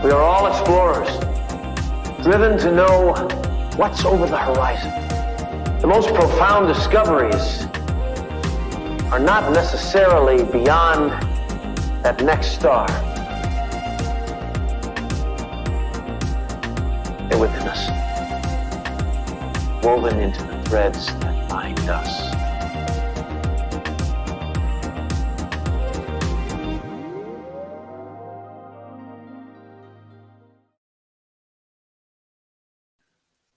We are all explorers, driven to know what's over the horizon. The most profound discoveries are not necessarily beyond that next star. They're within us, woven into the threads that bind us.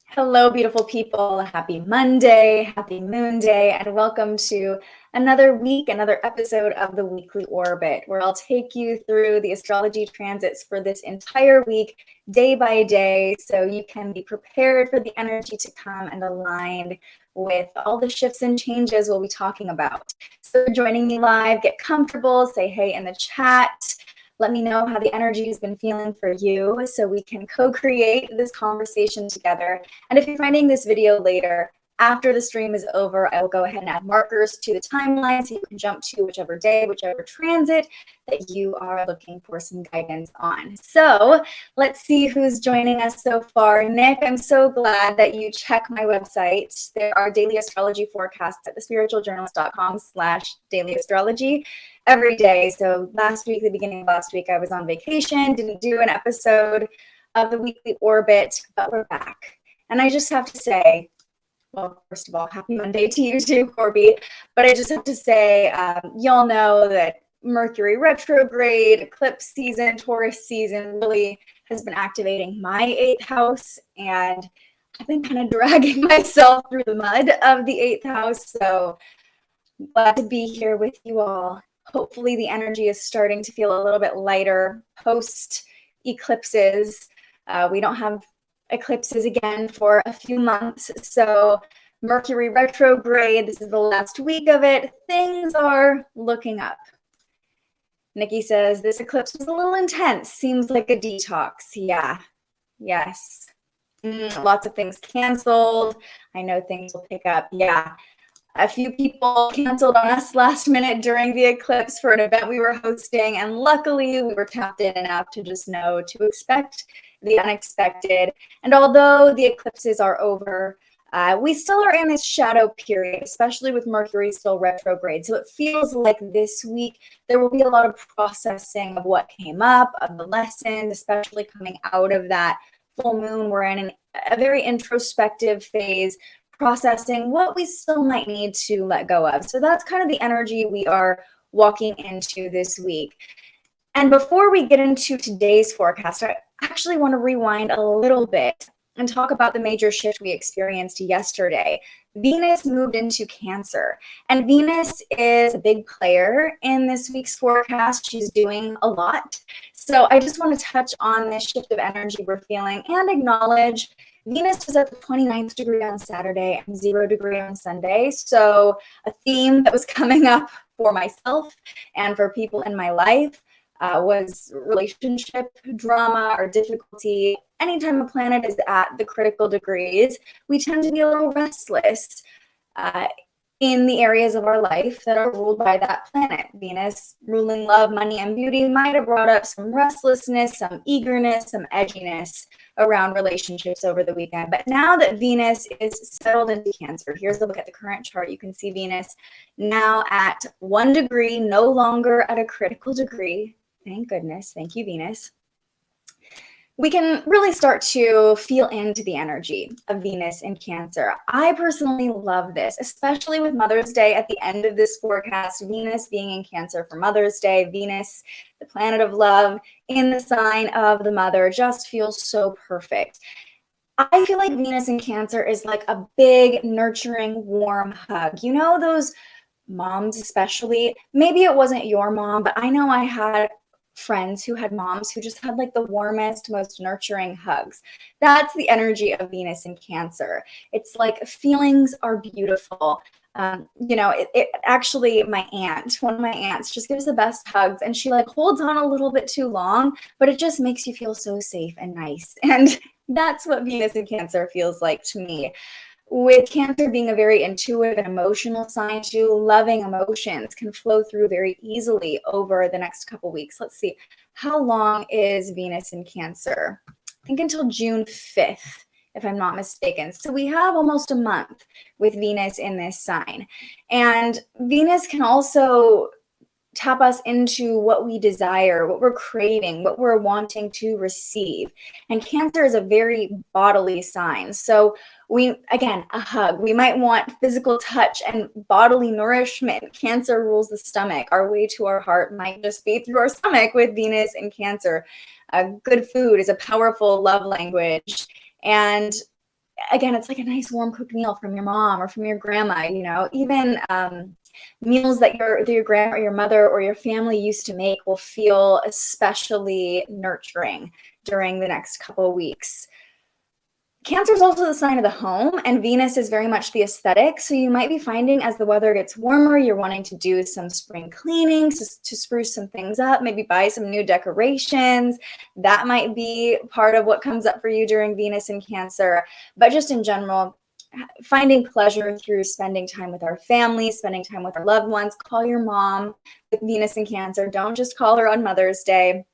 Hello, beautiful people. Happy Monday, happy Moon Day, and welcome to another week, another episode of the Weekly Orbit, where I'll take you through the astrology transits for this entire week, day by day, so you can be prepared for the energy to come and aligned with all the shifts and changes we'll be talking about. So joining me live, get comfortable, say hey in the chat. Let me know how the energy has been feeling for you so we can co-create this conversation together. And if you're finding this video later, after the stream is over, I will go ahead and add markers to the timeline so you can jump to whichever day, whichever transit that you are looking for some guidance on. So let's see who's joining us so far. Nick, I'm so glad that you check my website. There are daily astrology forecasts at thespiritualjournalist.com/daily astrology every day. So last week, the beginning of last week, I was on vacation, didn't do an episode of the Weekly Orbit, but we're back. And I just have to say, well, first of all, happy Monday to you too, Corby. But I just have to say, y'all know that Mercury retrograde, eclipse season, Taurus season really has been activating my 8th house. And I've been kind of dragging myself through the mud of the 8th house. So glad to be here with you all. Hopefully the energy is starting to feel a little bit lighter post eclipses. We don't have eclipses again for a few months. So Mercury retrograde, this is the last week of it. Things are looking up. Nikki says, this eclipse was a little intense. Seems like a detox. Yeah. Yes. Lots of things canceled. I know things will pick up. Yeah. A few people canceled on us last minute during the eclipse for an event we were hosting, and luckily we were tapped in enough to just know to expect the unexpected. And although the eclipses are over, we still are in this shadow period, especially with Mercury still retrograde. So it feels like this week there will be a lot of processing of what came up, of the lessons, especially coming out of that full moon. We're in a very introspective phase, processing what we still might need to let go of. So that's kind of the energy we are walking into this week. And before we get into today's forecast, I actually want to rewind a little bit and talk about the major shift we experienced yesterday. Venus moved into Cancer, and Venus is a big player in this week's forecast. She's doing a lot. So I just want to touch on this shift of energy we're feeling and acknowledge Venus was at the 29th degree on Saturday and 0 degree on Sunday. So a theme that was coming up for myself and for people in my life was relationship drama or difficulty. Anytime a planet is at the critical degrees, we tend to be a little restless in the areas of our life that are ruled by that planet. Venus, ruling love, money, and beauty, might have brought up some restlessness, some eagerness, some edginess around relationships over the weekend. But now that Venus is settled into Cancer, here's a look at the current chart. You can see Venus now at 1 degree, no longer at a critical degree. Thank goodness. Thank you, Venus. We can really start to feel into the energy of Venus in Cancer. I personally love this, especially with Mother's Day at the end of this forecast. Venus being in Cancer for Mother's Day, Venus, the planet of love, in the sign of the mother, just feels so perfect. I feel like Venus in Cancer is like a big, nurturing, warm hug. You know, those moms especially, maybe it wasn't your mom, but I know I had friends who had moms who just had like the warmest, most nurturing hugs. That's the energy of Venus in Cancer. It's like feelings are beautiful. You know, it actually, my aunt, one of my aunts just gives the best hugs, and she like holds on a little bit too long, but it just makes you feel so safe and nice. And that's what Venus in Cancer feels like to me. With Cancer being a very intuitive and emotional sign too, loving emotions can flow through very easily over the next couple weeks. Let's see. how long is Venus in Cancer? I think until June 5th, if I'm not mistaken. So we have almost a month with Venus in this sign. And Venus can also tap us into what we desire, what we're craving, what we're wanting to receive. And Cancer is a very bodily sign. So again, a hug. We might want physical touch and bodily nourishment. Cancer rules the stomach. Our way to our heart might just be through our stomach with Venus and Cancer. Good food is a powerful love language. And again, it's like a nice warm cooked meal from your mom or from your grandma, even meals that your grandma or your mother or your family used to make will feel especially nurturing during the next couple of weeks. Cancer is also the sign of the home, and Venus is very much the aesthetic. So you might be finding as the weather gets warmer, you're wanting to do some spring cleaning to spruce some things up, maybe buy some new decorations. That might be part of what comes up for you during Venus in Cancer. But just in general, finding pleasure through spending time with our family, spending time with our loved ones. Call your mom with Venus in Cancer. Don't just call her on Mother's Day.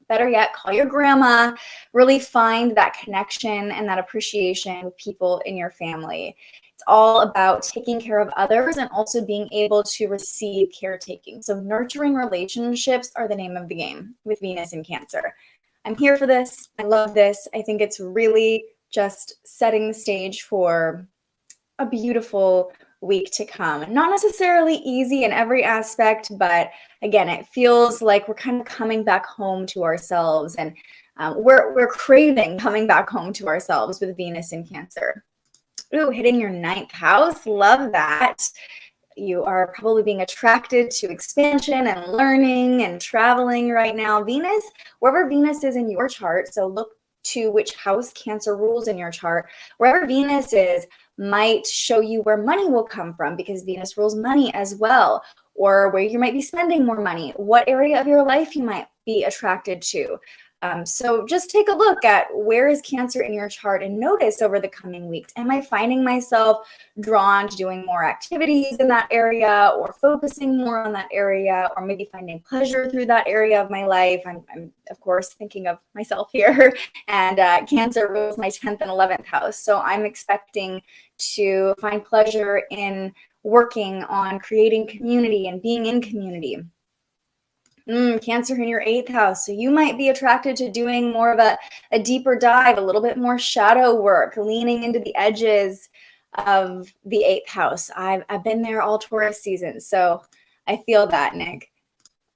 Better yet, call your grandma. Really find that connection and that appreciation with people in your family. It's all about taking care of others and also being able to receive caretaking. So nurturing relationships are the name of the game with Venus in Cancer. I'm here for this. I love this. I think it's really just setting the stage for a beautiful week to come. Not necessarily easy in every aspect, but again, it feels like we're kind of coming back home to ourselves, and we're craving coming back home to ourselves with Venus in Cancer. Ooh, hitting your 9th house. Love that. You are probably being attracted to expansion and learning and traveling right now. Venus, wherever Venus is in your chart, so look to which house Cancer rules in your chart. Wherever Venus is might show you where money will come from, because Venus rules money as well, or where you might be spending more money, what area of your life you might be attracted to. So just take a look at where is Cancer in your chart and notice over the coming weeks, am I finding myself drawn to doing more activities in that area, or focusing more on that area, or maybe finding pleasure through that area of my life? I'm of course thinking of myself here, and Cancer rules my 10th and 11th house. So I'm expecting to find pleasure in working on creating community and being in community. Cancer in your 8th house. So you might be attracted to doing more of a deeper dive, a little bit more shadow work, leaning into the edges of the 8th house. I've been there all Taurus season, so I feel that, Nick.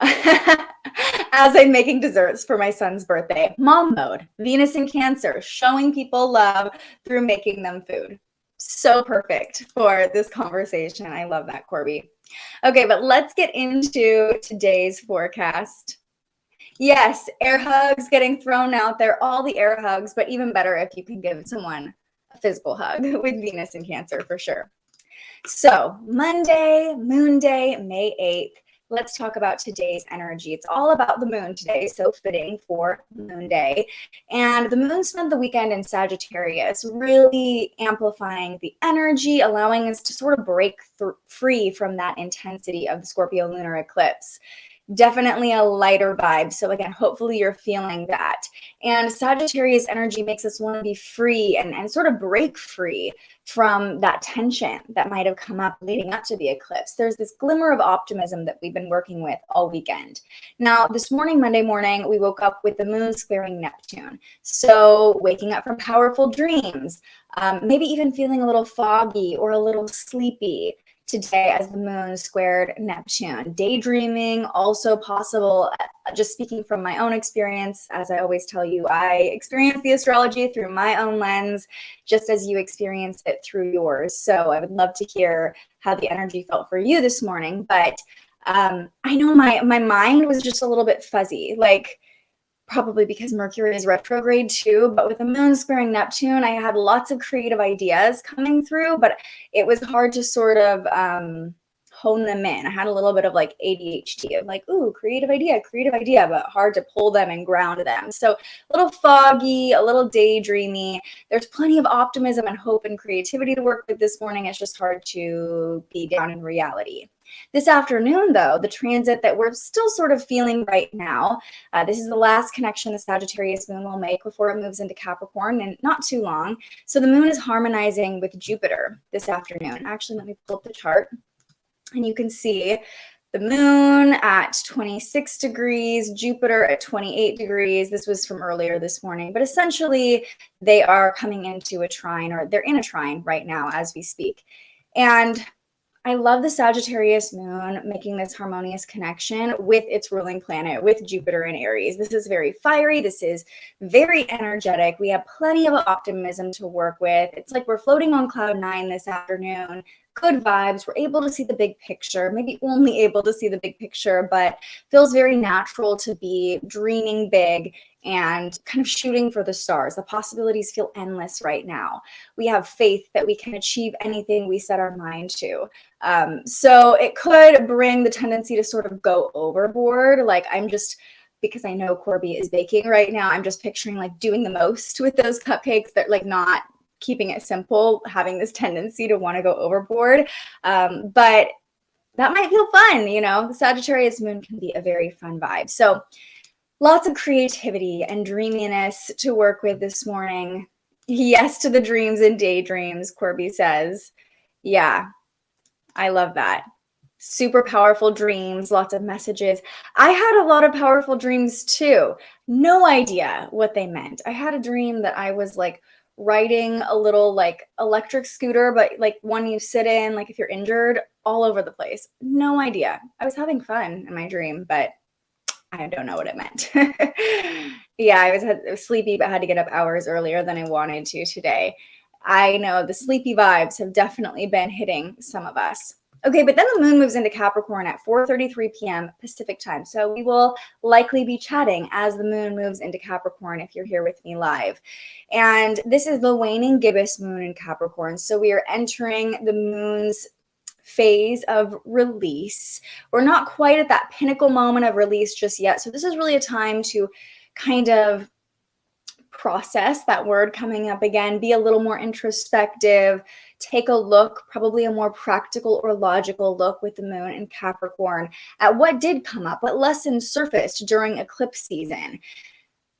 As I'm making desserts for my son's birthday. Mom mode, Venus in Cancer, showing people love through making them food. So perfect for this conversation. I love that, Corby. Okay, but let's get into today's forecast. Yes, air hugs getting thrown out there, all the air hugs, but even better if you can give someone a physical hug with Venus in Cancer for sure. So Monday, Moon Day, May 8th. Let's talk about today's energy. It's all about the moon today, so fitting for Moon Day. And the moon spent the weekend in Sagittarius, really amplifying the energy, allowing us to sort of break free from that intensity of the Scorpio lunar eclipse. Definitely a lighter vibe. So again, hopefully you're feeling that. And Sagittarius energy makes us want to be free and sort of break free from that tension that might have come up leading up to the eclipse. There's this glimmer of optimism that we've been working with all weekend. Now, this morning, Monday morning, we woke up with the moon squaring Neptune. So waking up from powerful dreams, maybe even feeling a little foggy or a little sleepy today as the moon squared Neptune. Daydreaming also possible. Just speaking from my own experience, as I always tell you, I experience the astrology through my own lens, just as you experience it through yours. So I would love to hear how the energy felt for you this morning. But I know my mind was just a little bit fuzzy, like probably because Mercury is retrograde too, but with the moon squaring Neptune, I had lots of creative ideas coming through, but it was hard to sort of hone them in. I had a little bit of like ADHD of like, ooh, creative idea, but hard to pull them and ground them. So a little foggy, a little daydreamy. There's plenty of optimism and hope and creativity to work with this morning. It's just hard to be down in reality. This afternoon, though, the transit that we're still sort of feeling right now, this is the last connection the Sagittarius moon will make before it moves into Capricorn, and not too long. So the moon is harmonizing with Jupiter this afternoon. Actually, let me pull up the chart, and you can see the moon at 26 degrees, Jupiter at 28 degrees. This was from earlier this morning, but essentially they are coming into a trine, or they're in a trine right now as we speak. And I love the Sagittarius moon making this harmonious connection with its ruling planet, with Jupiter in Aries. This is very fiery. This is very energetic. We have plenty of optimism to work with. It's like we're floating on cloud 9 this afternoon. Good vibes. We're able to see the big picture, maybe only able to see the big picture, but feels very natural to be dreaming big and kind of shooting for the stars. The possibilities feel endless right now. We have faith that we can achieve anything we set our mind to. So it could bring the tendency to sort of go overboard. Like because I know Corby is baking right now, I'm just picturing like doing the most with those cupcakes, that like not keeping it simple, having this tendency to want to go overboard. But that might feel fun, the Sagittarius moon can be a very fun vibe. So lots of creativity and dreaminess to work with this morning. Yes to the dreams and daydreams, Corby says. Yeah, I love that. Super powerful dreams, lots of messages. I had a lot of powerful dreams too. No idea what they meant. I had a dream that I was like riding a little like electric scooter, but like one you sit in, like if you're injured, all over the place. No idea. I was having fun in my dream, but I don't know what it meant. Yeah, I was sleepy, but had to get up hours earlier than I wanted to today. I know the sleepy vibes have definitely been hitting some of us. Okay, but then the moon moves into Capricorn at 4:33 p.m. Pacific time. So we will likely be chatting as the moon moves into Capricorn if you're here with me live. And this is the waning gibbous moon in Capricorn. So we are entering the moon's phase of release. We're not quite at that pinnacle moment of release just yet. So this is really a time to kind of process that word coming up again, be a little more introspective, take a look, probably a more practical or logical look with the moon in Capricorn at what did come up, what lessons surfaced during eclipse season.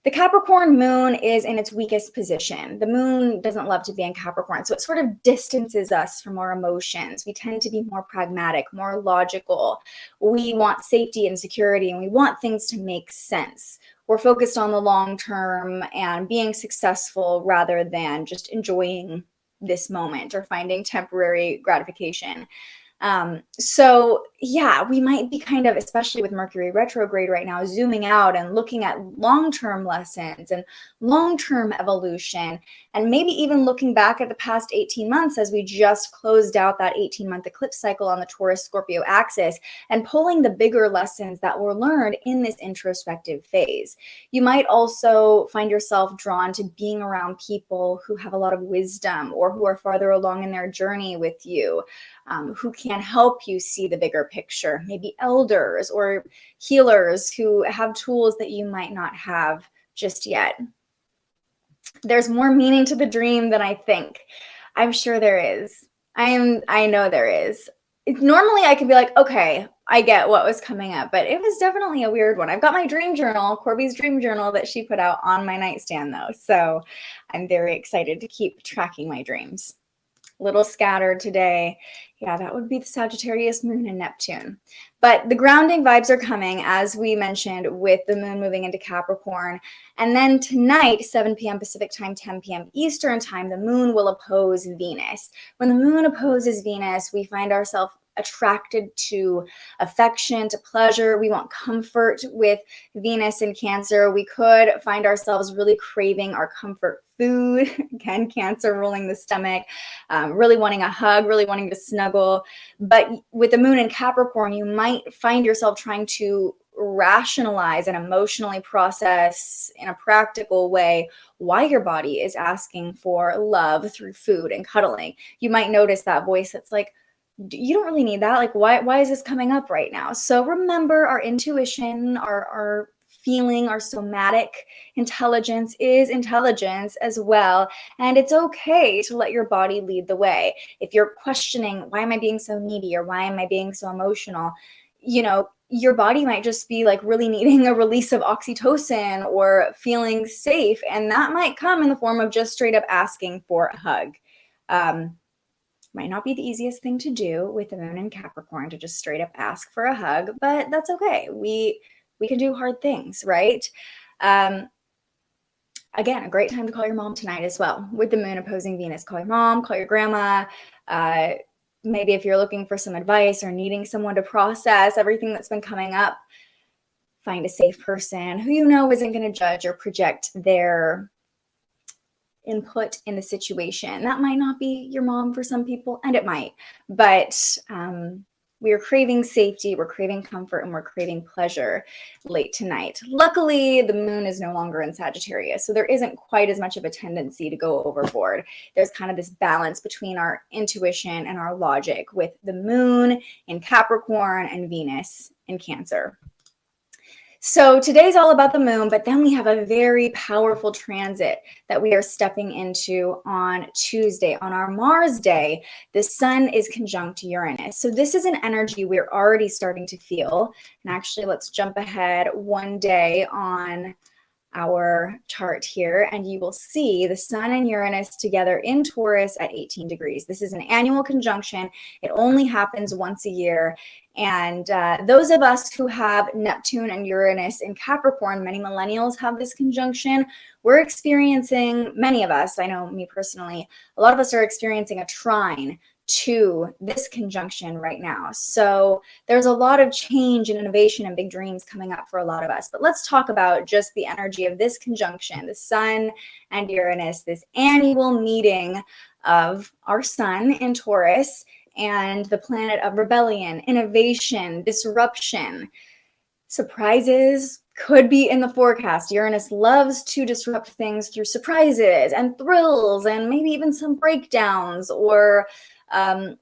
The Capricorn moon is in its weakest position. The moon doesn't love to be in Capricorn, so it sort of distances us from our emotions. We tend to be more pragmatic, more logical. We want safety and security, and we want things to make sense. We're focused on the long term and being successful rather than just enjoying this moment or finding temporary gratification. So yeah, we might be kind of, especially with Mercury retrograde right now, zooming out and looking at long-term lessons and long-term evolution, and maybe even looking back at the past 18 months as we just closed out that 18-month eclipse cycle on the Taurus-Scorpio axis and pulling the bigger lessons that were learned in this introspective phase. You might also find yourself drawn to being around people who have a lot of wisdom or who are farther along in their journey with you. Who can help you see the bigger picture, maybe elders or healers who have tools that you might not have just yet. There's more meaning to the dream than I think. I'm sure there is. I know there is. Normally I could be like, okay, I get what was coming up, but it was definitely a weird one. I've got my dream journal, Corby's dream journal, that she put out on my nightstand though. So I'm very excited to keep tracking my dreams. Little scattered today. Yeah, that would be the Sagittarius moon and Neptune. But the grounding vibes are coming, as we mentioned, with the moon moving into Capricorn. And then tonight, 7 p.m. Pacific time, 10 p.m. Eastern time, the moon will oppose Venus. When the moon opposes Venus, we find ourselves attracted to affection, to pleasure. We want comfort with Venus in Cancer. We could find ourselves really craving our comfort food. Again, Cancer ruling the stomach, really wanting a hug, really wanting to snuggle. But with the moon in Capricorn, you might find yourself trying to rationalize and emotionally process in a practical way why your body is asking for love through food and cuddling. You might notice that voice that's like, you don't really need that. Like, why is this coming up right now? So remember, our intuition, our feeling, our somatic intelligence is intelligence as well. And it's okay to let your body lead the way. If you're questioning, why am I being so needy, or why am I being so emotional? Your body might just be like really needing a release of oxytocin or feeling safe. And that might come in the form of just straight up asking for a hug. Might not be the easiest thing to do with the moon in Capricorn, to just straight up ask for a hug, but that's okay. We can do hard things, right? Again, a great time to call your mom tonight as well. With the moon opposing Venus, call your mom, call your grandma. Maybe if you're looking for some advice or needing someone to process everything that's been coming up, find a safe person who you know isn't going to judge or project their input in the situation. That might not be your mom for some people, and it might, but we are craving safety, we're craving comfort, and we're craving pleasure late tonight. Luckily, the moon is no longer in Sagittarius, so there isn't quite as much of a tendency to go overboard. There's kind of this balance between our intuition and our logic, with the moon in Capricorn and Venus in Cancer. So today's all about the moon, but then we have a very powerful transit that we are stepping into on Tuesday. On our Mars day, the sun is conjunct Uranus. So this is an energy we're already starting to feel. And actually, let's jump ahead one day on our chart here, and you will see the sun and Uranus together in Taurus at 18 degrees. This is an annual conjunction. It only happens once a year. And those of us who have Neptune and Uranus in Capricorn, many millennials have this conjunction. We're experiencing, many of us, I know me personally, a lot of us are experiencing a trine to this conjunction right now. So there's a lot of change and innovation and big dreams coming up for a lot of us. But let's talk about just the energy of this conjunction, the sun and Uranus, this annual meeting of our sun in Taurus and the planet of rebellion, innovation, disruption. Surprises could be in the forecast. Uranus loves to disrupt things through surprises and thrills and maybe even some breakdowns, or I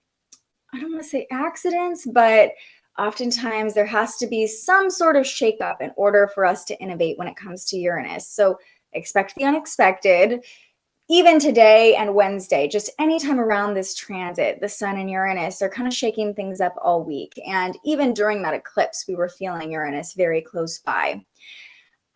don't want to say accidents, but oftentimes there has to be some sort of shakeup in order for us to innovate when it comes to Uranus. So expect the unexpected. Even today and Wednesday, just anytime around this transit, the sun and Uranus are kind of shaking things up all week. And even during that eclipse, we were feeling Uranus very close by.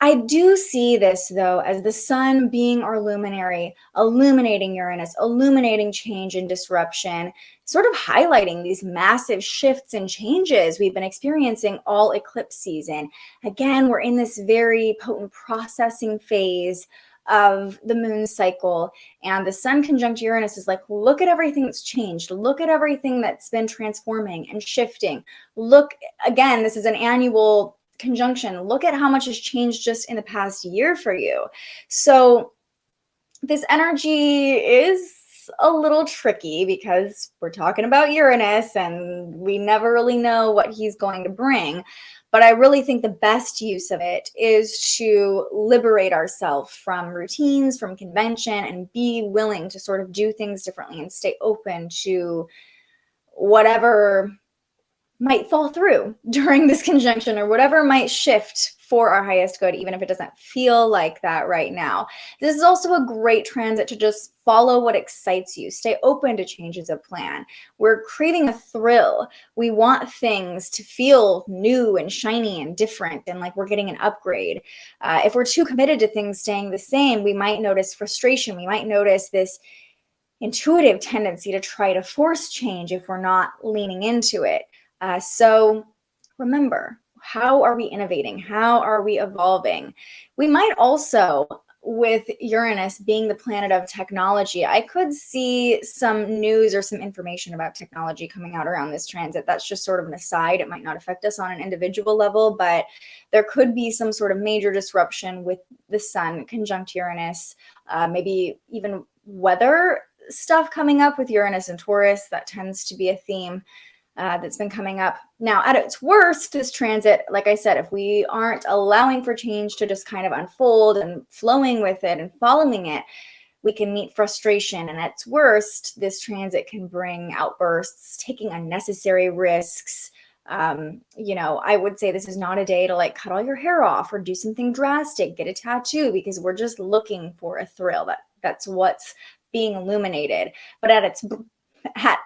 I do see this, though, as the sun being our luminary, illuminating Uranus, illuminating change and disruption, sort of highlighting these massive shifts and changes we've been experiencing all eclipse season. Again, we're in this very potent processing phase of the moon cycle, and the sun conjunct Uranus is like, look at everything that's changed, look at everything that's been transforming and shifting. Look, again, this is an annual conjunction. Look at how much has changed just in the past year for you. So this energy is a little tricky because we're talking about Uranus and we never really know what he's going to bring. But I really think the best use of it is to liberate ourselves from routines, from convention, and be willing to sort of do things differently and stay open to whatever might fall through during this conjunction, or whatever might shift for our highest good, even if it doesn't feel like that right now. This is also a great transit to just follow what excites you. Stay open to changes of plan. We're craving a thrill. We want things to feel new and shiny and different, and like we're getting an upgrade. If we're too committed to things staying the same, we might notice frustration. We might notice this intuitive tendency to try to force change if we're not leaning into it. So remember, how are we innovating? How are we evolving? We might also, with Uranus being the planet of technology, I could see some news or some information about technology coming out around this transit. That's just sort of an aside. It might not affect us on an individual level, but there could be some sort of major disruption with the sun conjunct Uranus, maybe even weather stuff coming up with Uranus and Taurus. That tends to be a theme that's been coming up. Now, at its worst, this transit, like I said, if we aren't allowing for change to just kind of unfold and flowing with it and following it, we can meet frustration. And at its worst, this transit can bring outbursts, taking unnecessary risks, I would say this is not a day to like cut all your hair off or do something drastic, get a tattoo, because we're just looking for a thrill. That's what's being illuminated. But at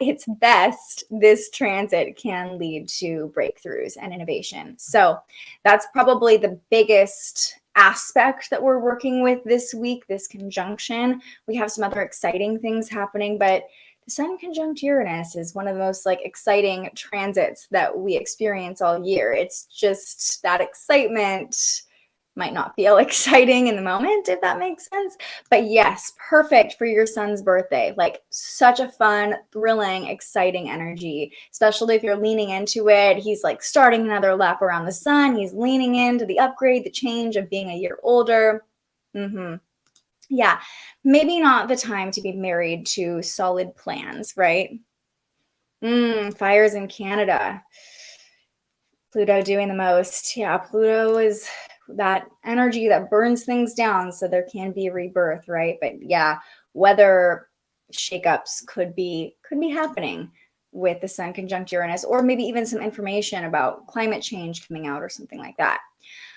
its best, this transit can lead to breakthroughs and innovation. So that's probably the biggest aspect that we're working with this week, this conjunction. We have some other exciting things happening, but the Sun conjunct Uranus is one of the most like exciting transits that we experience all year. It's just that excitement might not feel exciting in the moment, if that makes sense. But yes, perfect for your son's birthday. Like such a fun, thrilling, exciting energy, especially if you're leaning into it. He's like starting another lap around the sun. He's leaning into the upgrade, the change of being a year older. Yeah, maybe not the time to be married to solid plans, right? Fires in Canada. Pluto doing the most. Yeah, Pluto is that energy that burns things down, so there can be a rebirth, right? But yeah, weather shakeups could be happening with the Sun conjunct Uranus, or maybe even some information about climate change coming out or something like that.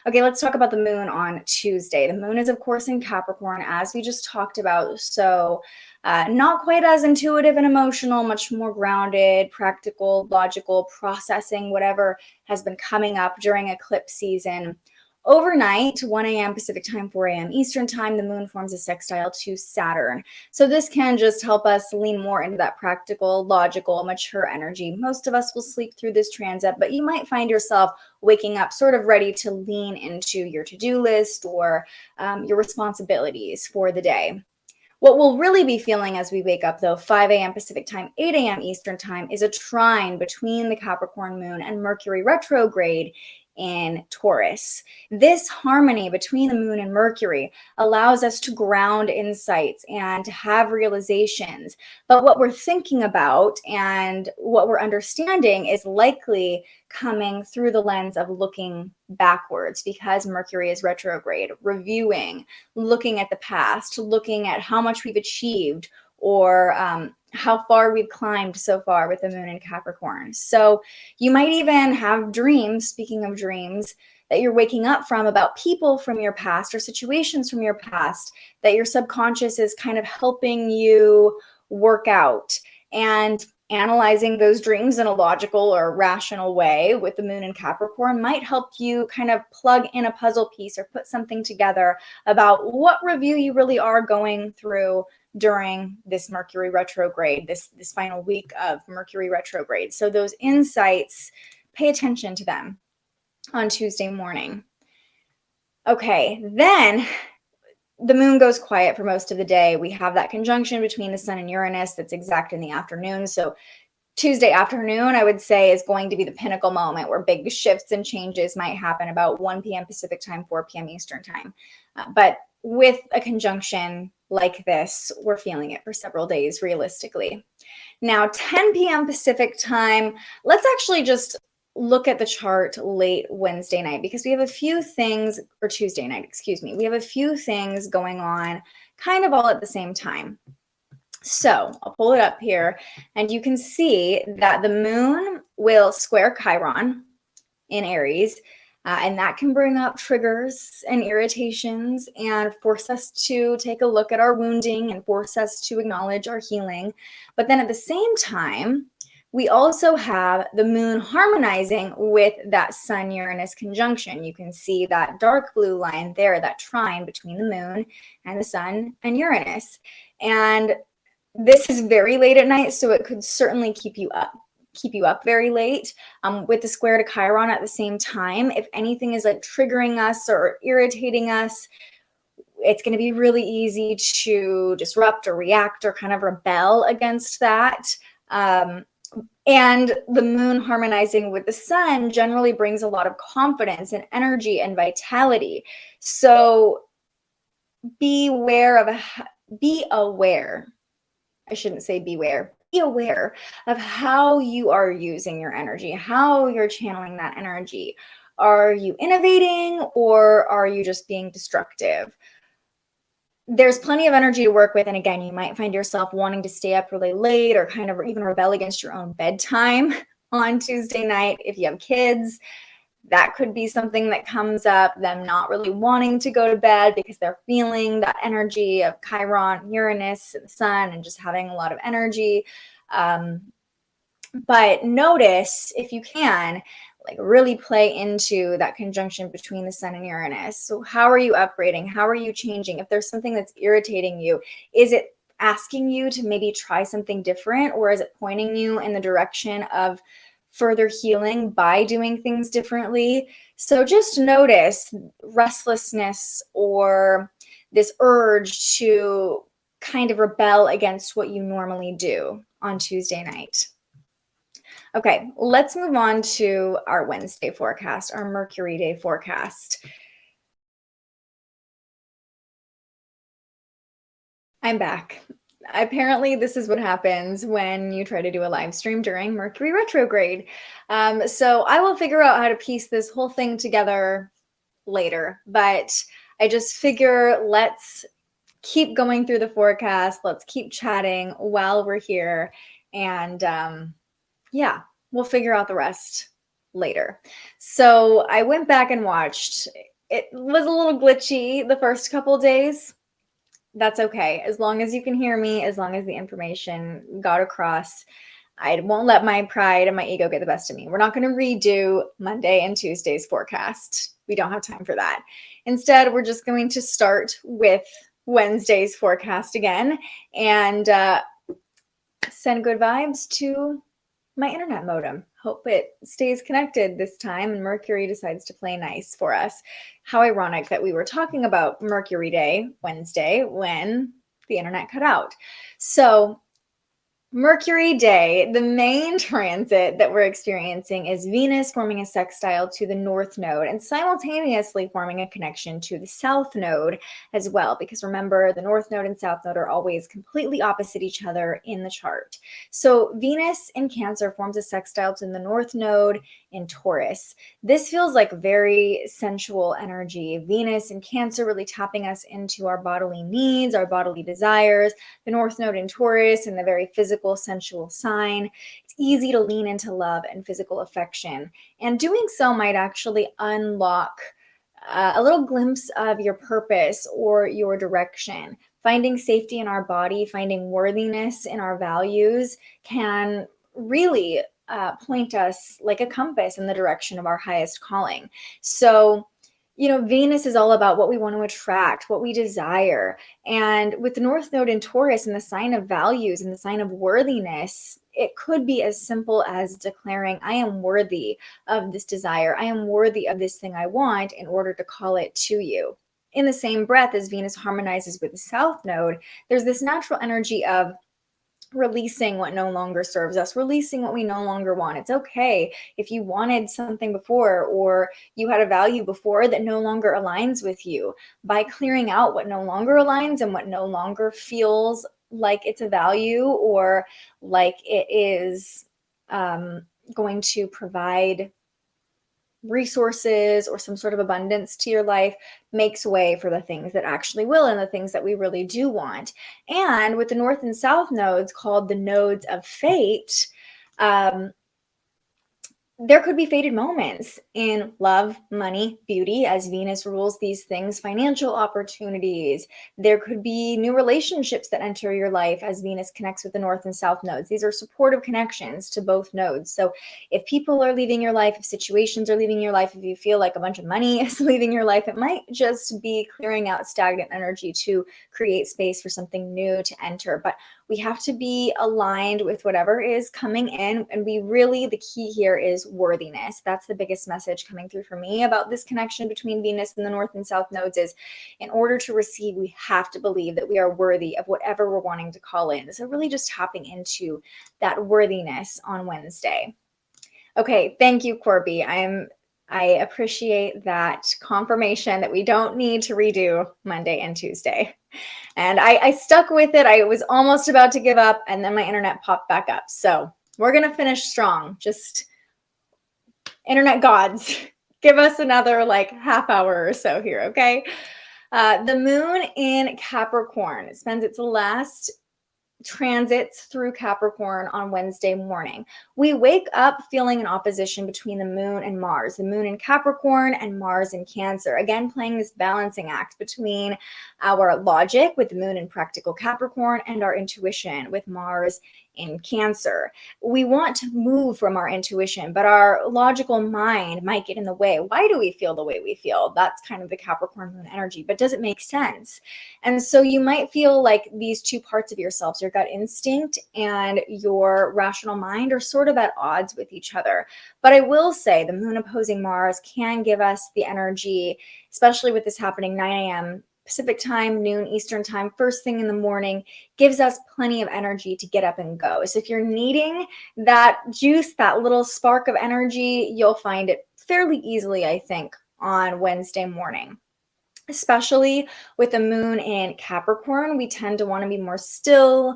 Okay, let's talk about the moon on Tuesday. The moon is, of course, in Capricorn, as we just talked about. So not quite as intuitive and emotional, much more grounded, practical, logical, processing, whatever has been coming up during eclipse season. Overnight, 1 a.m. Pacific time, 4 a.m. Eastern time, the moon forms a sextile to Saturn. So this can just help us lean more into that practical, logical, mature energy. Most of us will sleep through this transit, but you might find yourself waking up sort of ready to lean into your to-do list or your responsibilities for the day. What we'll really be feeling as we wake up, though, 5 a.m. Pacific time, 8 a.m. Eastern time, is a trine between the Capricorn moon and Mercury retrograde in Taurus. This harmony between the moon and Mercury allows us to ground insights and to have realizations. But what we're thinking about and what we're understanding is likely coming through the lens of looking backwards, because Mercury is retrograde, reviewing, looking at the past, looking at how much we've achieved, or how far we've climbed so far with the moon in Capricorn. So you might even have dreams, speaking of dreams, that you're waking up from about people from your past or situations from your past that your subconscious is kind of helping you work out. And analyzing those dreams in a logical or rational way with the moon in Capricorn might help you kind of plug in a puzzle piece or put something together about what review you really are going through during this Mercury retrograde, this final week of Mercury retrograde. So those insights, pay attention to them on Tuesday morning. Okay, then the moon goes quiet for most of the day. We have that conjunction between the sun and Uranus that's exact in the afternoon. So Tuesday afternoon, I would say, is going to be the pinnacle moment where big shifts and changes might happen about 1 p.m. Pacific time, 4 p.m. Eastern time. But with a conjunction like this, we're feeling it for several days realistically. Now, 10 p.m. Pacific time, let's actually just look at the chart late Wednesday night, because we have a few things, or Tuesday night, excuse me. We have a few things going on kind of all at the same time. So I'll pull it up here, and you can see that the moon will square Chiron in Aries, and that can bring up triggers and irritations and force us to take a look at our wounding and force us to acknowledge our healing. But then at the same time, we also have the moon harmonizing with that Sun-Uranus conjunction. You can see that dark blue line there, that trine between the moon and the sun and Uranus. And this is very late at night, so it could certainly keep you up very late. With the square to Chiron at the same time, if anything is like triggering us or irritating us, it's going to be really easy to disrupt or react or kind of rebel against that. And the moon harmonizing with the sun generally brings a lot of confidence and energy and vitality. So be aware of how you are using your energy, how you're channeling that energy. Are you innovating, or are you just being destructive? There's plenty of energy to work with. And again, you might find yourself wanting to stay up really late or kind of even rebel against your own bedtime on Tuesday night. If you have kids, that could be something that comes up, them not really wanting to go to bed because they're feeling that energy of Chiron, Uranus, and the sun, and just having a lot of energy. But notice, if you can, like really play into that conjunction between the sun and Uranus. So how are you upgrading? How are you changing? If there's something that's irritating you, is it asking you to maybe try something different, or is it pointing you in the direction of further healing by doing things differently? So just notice restlessness or this urge to kind of rebel against what you normally do on Tuesday night. Okay, let's move on to our Wednesday forecast, our Mercury day forecast. I'm back. Apparently, this is what happens when you try to do a live stream during Mercury retrograde. So I will figure out how to piece this whole thing together later, but I just figure let's keep going through the forecast. Let's keep chatting while we're here. And yeah, we'll figure out the rest later. So I went back and watched. It was a little glitchy the first couple days. That's okay. As long as you can hear me, as long as the information got across, I won't let my pride and my ego get the best of me. We're not going to redo Monday and Tuesday's forecast. We don't have time for that. Instead, we're just going to start with Wednesday's forecast again and send good vibes to my internet modem. Hope it stays connected this time and Mercury decides to play nice for us. How ironic that we were talking about Mercury Day Wednesday when the internet cut out. So Mercury Day, the main transit that we're experiencing is Venus forming a sextile to the North Node and simultaneously forming a connection to the South Node as well. Because remember, the North Node and South Node are always completely opposite each other in the chart. So Venus in Cancer forms a sextile to the North Node in Taurus. This feels like very sensual energy. Venus in Cancer really tapping us into our bodily needs, our bodily desires. The North Node in Taurus and the very physical, sensual sign. It's easy to lean into love and physical affection. And doing so might actually unlock a little glimpse of your purpose or your direction. Finding safety in our body, finding worthiness in our values can really point us like a compass in the direction of our highest calling. So, you know, Venus is all about what we want to attract, what we desire. And with the North Node in Taurus and the sign of values and the sign of worthiness, it could be as simple as declaring, I am worthy of this desire. I am worthy of this thing I want in order to call it to you. In the same breath, as Venus harmonizes with the South Node, there's this natural energy of releasing what no longer serves us, releasing what we no longer want. It's okay if you wanted something before or you had a value before that no longer aligns with you. By clearing out what no longer aligns and what no longer feels like it's a value or like it is going to provide resources or some sort of abundance to your life, makes way for the things that actually will and the things that we really do want. And with the North and South nodes called the nodes of fate, there could be fated moments in love, money, beauty, as Venus rules these things, financial opportunities. There could be new relationships that enter your life as Venus connects with the North and South nodes. These are supportive connections to both nodes. So if people are leaving your life, if situations are leaving your life, if you feel like a bunch of money is leaving your life, it might just be clearing out stagnant energy to create space for something new to enter. But we have to be aligned with whatever is coming in. And we really, the key here is worthiness. That's the biggest message coming through for me about this connection between Venus and the North and South nodes is in order to receive, we have to believe that we are worthy of whatever we're wanting to call in. So really just tapping into that worthiness on Wednesday. Okay, thank you, Corby. I appreciate that confirmation that we don't need to redo Monday and Tuesday. And I stuck with it. I was almost about to give up and then my internet popped back up. So we're going to finish strong. Just internet gods, give us another like half hour or so here, okay? The moon in Capricorn spends its last transits through Capricorn on Wednesday morning. We wake up feeling an opposition between the moon and Mars, the moon in Capricorn and Mars in Cancer. Again, playing this balancing act between our logic with the moon in practical Capricorn and our intuition with Mars in Cancer. We want to move from our intuition, but our logical mind might get in the way. Why do we feel the way we feel? That's kind of the Capricorn moon energy, but does it make sense? And so you might feel like these two parts of yourselves, your gut instinct and your rational mind, are sort of at odds with each other. But I will say the moon opposing Mars can give us the energy, especially with this happening 9 a.m. Pacific time, noon Eastern time, first thing in the morning, gives us plenty of energy to get up and go. So if you're needing that juice, that little spark of energy, you'll find it fairly easily, I think, on Wednesday morning. Especially with the moon in Capricorn, we tend to want to be more still,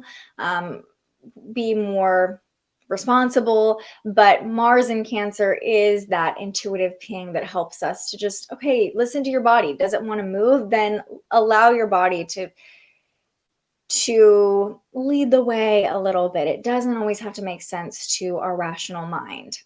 be more responsible, but Mars in Cancer is that intuitive ping that helps us to just, okay, listen to your body. Does it want to move? Then allow your body to lead the way a little bit. It doesn't always have to make sense to our rational mind.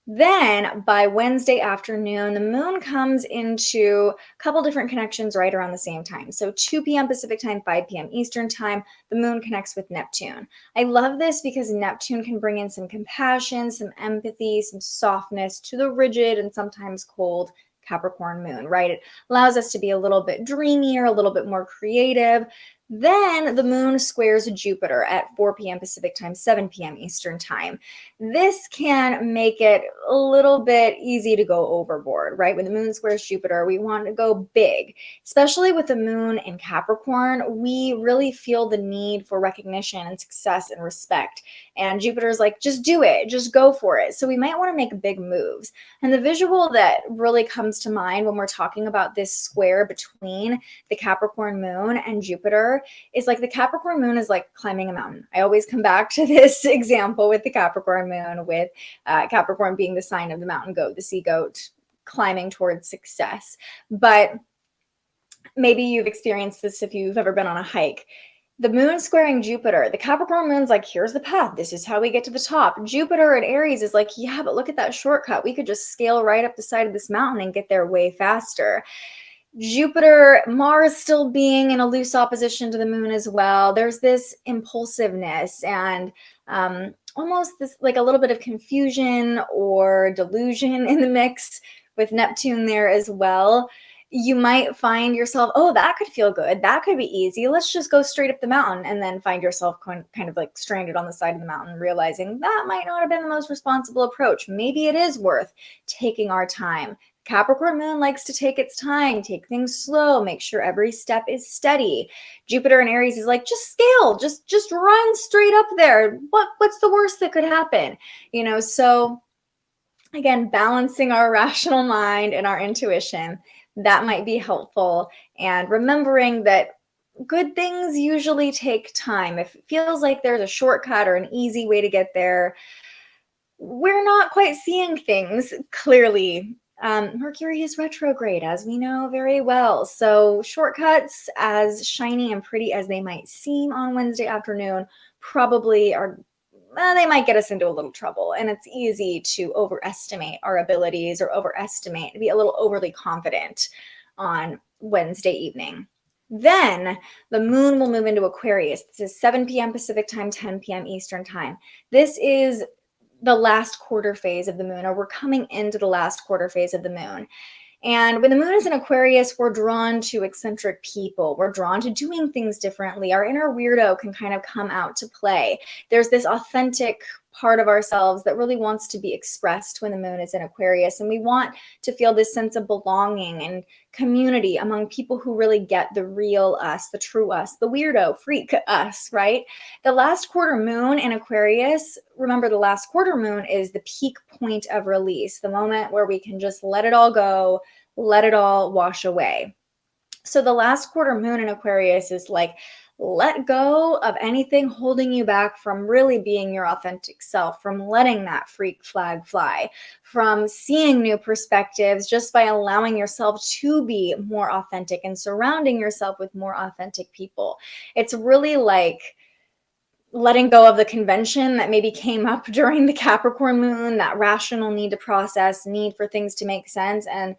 Then by Wednesday afternoon, the moon comes into a couple different connections right around the same time. So 2 p.m. Pacific time, 5 p.m. Eastern time, the moon connects with Neptune. I love this because Neptune can bring in some compassion, some empathy, some softness to the rigid and sometimes cold Capricorn moon, right? It allows us to be a little bit dreamier, a little bit more creative. Then the moon squares Jupiter at 4 p.m. Pacific time, 7 p.m. Eastern time. This can make it a little bit easy to go overboard, right? When the moon squares Jupiter, we want to go big, especially with the moon in Capricorn. We really feel the need for recognition and success and respect. And Jupiter's like, just do it, just go for it. So we might want to make big moves. And the visual that really comes to mind when we're talking about this square between the Capricorn moon and Jupiter is like the Capricorn moon is like climbing a mountain. I always come back to this example with the Capricorn moon, with Capricorn being the sign of the mountain goat, the sea goat, climbing towards success. But maybe you've experienced this if you've ever been on a hike. The moon squaring Jupiter, the Capricorn moon's like, here's the path. This is how we get to the top. Jupiter in Aries is like, yeah, but look at that shortcut. We could just scale right up the side of this mountain and get there way faster. Jupiter, Mars still being in a loose opposition to the moon as well. There's this impulsiveness and almost this like a little bit of confusion or delusion in the mix with Neptune there as well. You might find yourself, oh, that could feel good. That could be easy. Let's just go straight up the mountain, and then find yourself kind of like stranded on the side of the mountain, realizing that might not have been the most responsible approach. Maybe it is worth taking our time. Capricorn moon likes to take its time, take things slow, make sure every step is steady. Jupiter in Aries is like, just scale, just run straight up there. What's the worst that could happen? You know, so again, balancing our rational mind and our intuition, that might be helpful. And remembering that good things usually take time. If it feels like there's a shortcut or an easy way to get there, we're not quite seeing things clearly. Mercury is retrograde, as we know very well. So shortcuts, as shiny and pretty as they might seem on Wednesday afternoon, probably are, they might get us into a little trouble. And it's easy to overestimate our abilities or be a little overly confident on Wednesday evening. Then the moon will move into Aquarius. This is 7 p.m. Pacific time, 10 p.m. Eastern time. This is the last quarter phase of the moon, or we're coming into the last quarter phase of the moon. And when the moon is in Aquarius, we're drawn to eccentric people. We're drawn to doing things differently. Our inner weirdo can kind of come out to play. There's this authentic part of ourselves that really wants to be expressed when the moon is in Aquarius. And we want to feel this sense of belonging and community among people who really get the real us, the true us, the weirdo, freak us, right? The last quarter moon in Aquarius, remember the last quarter moon is the peak point of release, the moment where we can just let it all go, let it all wash away. So the last quarter moon in Aquarius is like, let go of anything holding you back from really being your authentic self, from letting that freak flag fly, from seeing new perspectives just by allowing yourself to be more authentic and surrounding yourself with more authentic people. It's really like letting go of the convention that maybe came up during the Capricorn moon, that rational need to process, need for things to make sense. And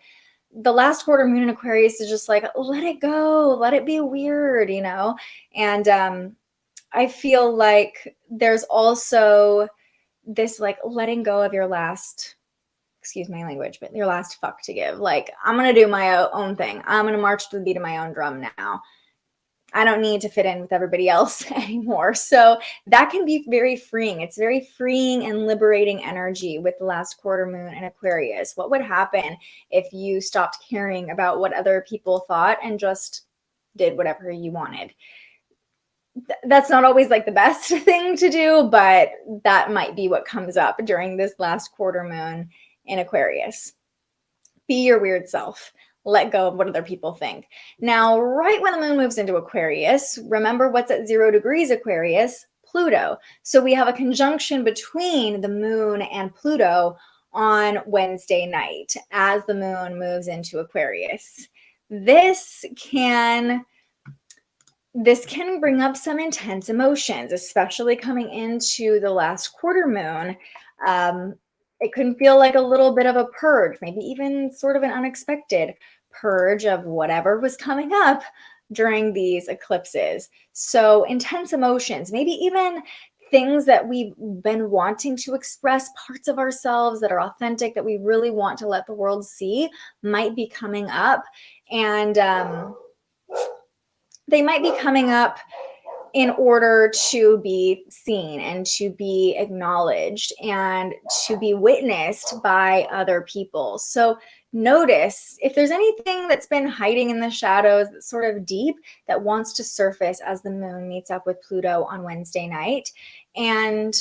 the last quarter moon in Aquarius is just like, let it go, let it be weird, you know? And I feel like there's also this like letting go of your last, excuse my language, but your last fuck to give. Like, I'm going to do my own thing. I'm going to march to the beat of my own drum now. I don't need to fit in with everybody else anymore. So that can be very freeing. It's very freeing and liberating energy with the last quarter moon in Aquarius. What would happen if you stopped caring about what other people thought and just did whatever you wanted? That's not always like the best thing to do, but that might be what comes up during this last quarter moon in Aquarius. Be your weird self. Let go of what other people think. Now, right when the moon moves into Aquarius, remember what's at 0 degrees Aquarius? Pluto. So we have a conjunction between the moon and Pluto on Wednesday night as the moon moves into Aquarius. This can bring up some intense emotions, especially coming into the last quarter moon. It can feel like a little bit of a purge, maybe even sort of an unexpected purge of whatever was coming up during these eclipses. So intense emotions, maybe even things that we've been wanting to express, parts of ourselves that are authentic, that we really want to let the world see, might be coming up. And they might be coming up in order to be seen and to be acknowledged and to be witnessed by other people. So notice if there's anything that's been hiding in the shadows that's sort of deep that wants to surface as the moon meets up with Pluto on Wednesday night. And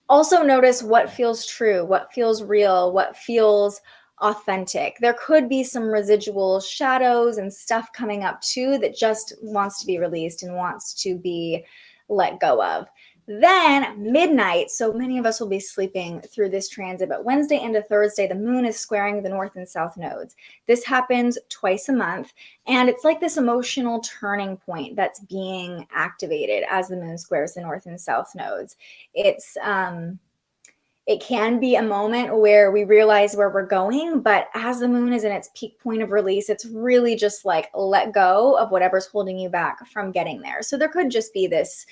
also notice what feels true, what feels real, what feels authentic. There could be some residual shadows and stuff coming up too that just wants to be released and wants to be let go of. Then midnight, so many of us will be sleeping through this transit, but Wednesday into Thursday, the moon is squaring the north and south nodes. This happens twice a month, and it's like this emotional turning point that's being activated as the moon squares the north and south nodes. It can be a moment where we realize where we're going, but as the moon is in its peak point of release, it's really just like let go of whatever's holding you back from getting there. So there could just be this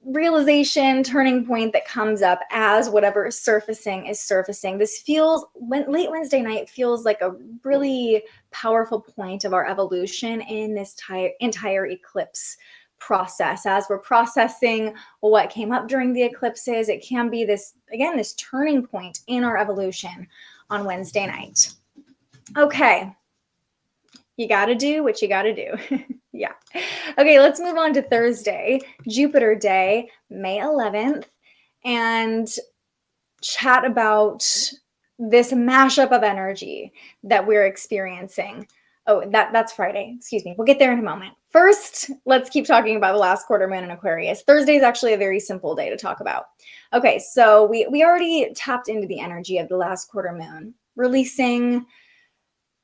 realization, turning point that comes up as whatever is surfacing is surfacing. This feels, late Wednesday night feels like a really powerful point of our evolution in this entire eclipse process. As we're processing what came up during the eclipses, it can be this, again, this turning point in our evolution on Wednesday night. Okay. You got to do what you got to do. Yeah. Okay, let's move on to Thursday, Jupiter Day, May 11th, and chat about this mashup of energy that we're experiencing. Oh, that's Friday. Excuse me. We'll get there in a moment. First, let's keep talking about the last quarter moon in Aquarius. Thursday is actually a very simple day to talk about. Okay, so we already tapped into the energy of the last quarter moon, releasing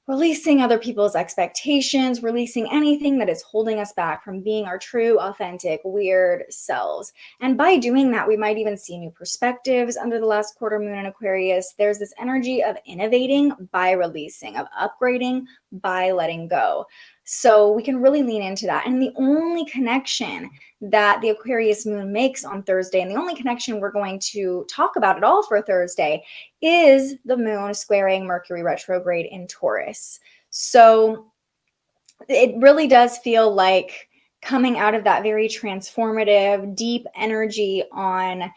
other people's expectations, releasing anything that is holding us back from being our true, authentic, weird selves. And by doing that, we might even see new perspectives under the last quarter moon in Aquarius. There's this energy of innovating by releasing, of upgrading by letting go. So we can really lean into that. And the only connection that the Aquarius moon makes on Thursday, and the only connection we're going to talk about at all for Thursday, is the moon squaring Mercury retrograde in Taurus. So it really does feel like coming out of that very transformative, deep energy on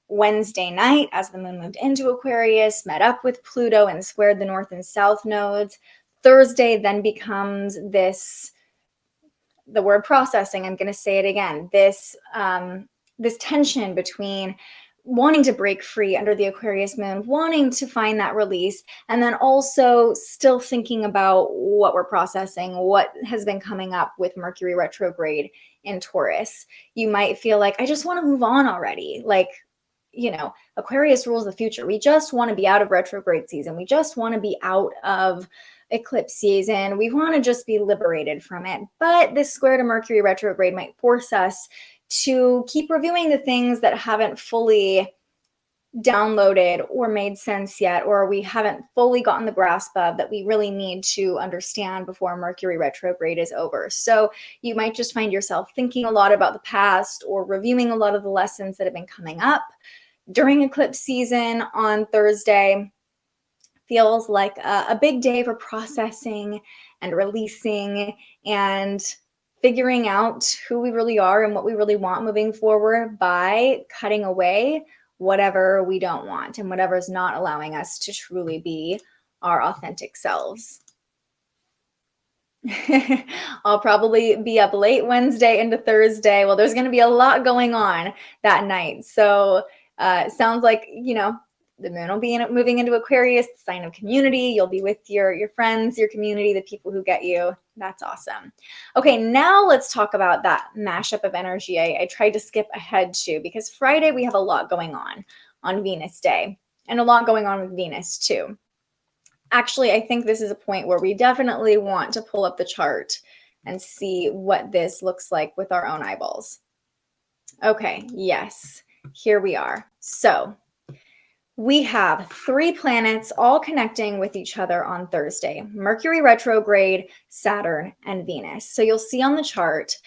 Wednesday night as the moon moved into Aquarius, met up with Pluto and squared the north and south nodes. Thursday then becomes this, the word processing, I'm going to say it again, this tension between wanting to break free under the Aquarius moon, wanting to find that release, and then also still thinking about what we're processing, what has been coming up with Mercury retrograde in Taurus. You might feel like, I just want to move on already. Like, you know, Aquarius rules the future. We just want to be out of retrograde season. We just want to be out of eclipse season. We want to just be liberated from it. But this square to Mercury retrograde might force us to keep reviewing the things that haven't fully downloaded or made sense yet, or we haven't fully gotten the grasp of, that we really need to understand before Mercury retrograde is over. So you might just find yourself thinking a lot about the past or reviewing a lot of the lessons that have been coming up during eclipse season on Thursday. Feels like a big day for processing and releasing and figuring out who we really are and what we really want moving forward by cutting away whatever we don't want and whatever is not allowing us to truly be our authentic selves. I'll probably be up late Wednesday into Thursday. Well, there's going to be a lot going on that night. So it sounds like, you know, the moon will be moving into Aquarius, the sign of community. You'll be with your friends, your community, the people who get you. That's awesome. Okay, now let's talk about that mashup of energy I tried to skip ahead to, because Friday we have a lot going on Venus Day, and a lot going on with Venus too. Actually, I think this is a point where we definitely want to pull up the chart and see what this looks like with our own eyeballs. Okay, yes, here we are. So we have 3 planets all connecting with each other on Thursday: Mercury retrograde, Saturn, and Venus. So you'll see on the chart,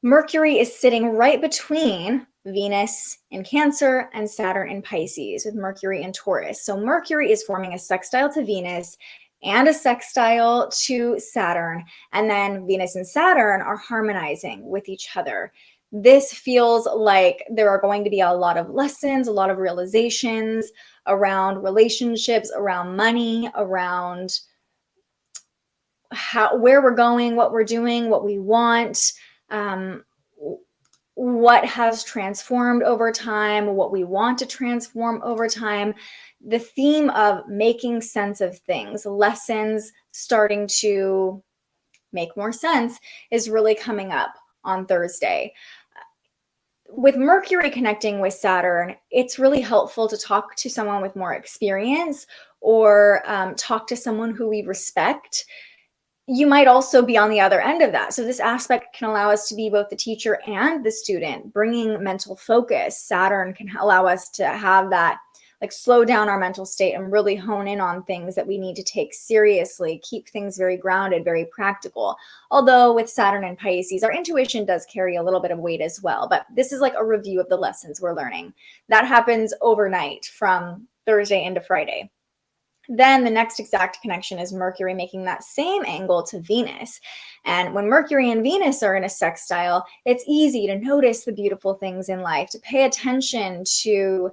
Mercury is sitting right between Venus in Cancer and Saturn in Pisces, with Mercury in Taurus. So Mercury is forming a sextile to Venus and a sextile to Saturn, and then Venus and Saturn are harmonizing with each other. This feels like there are going to be a lot of lessons, a lot of realizations around relationships, around money, around where we're going, what we're doing, what we want, what has transformed over time, what we want to transform over time. The theme of making sense of things, lessons starting to make more sense, is really coming up on Thursday. With Mercury connecting with Saturn, it's really helpful to talk to someone with more experience, or talk to someone who we respect. You might also be on the other end of that. So this aspect can allow us to be both the teacher and the student, bringing mental focus. Saturn can allow us to have that, like, slow down our mental state and really hone in on things that we need to take seriously, keep things very grounded, very practical. Although with Saturn and Pisces, our intuition does carry a little bit of weight as well. But this is like a review of the lessons we're learning. That happens overnight from Thursday into Friday. Then the next exact connection is Mercury making that same angle to Venus. And when Mercury and Venus are in a sextile, it's easy to notice the beautiful things in life, to pay attention to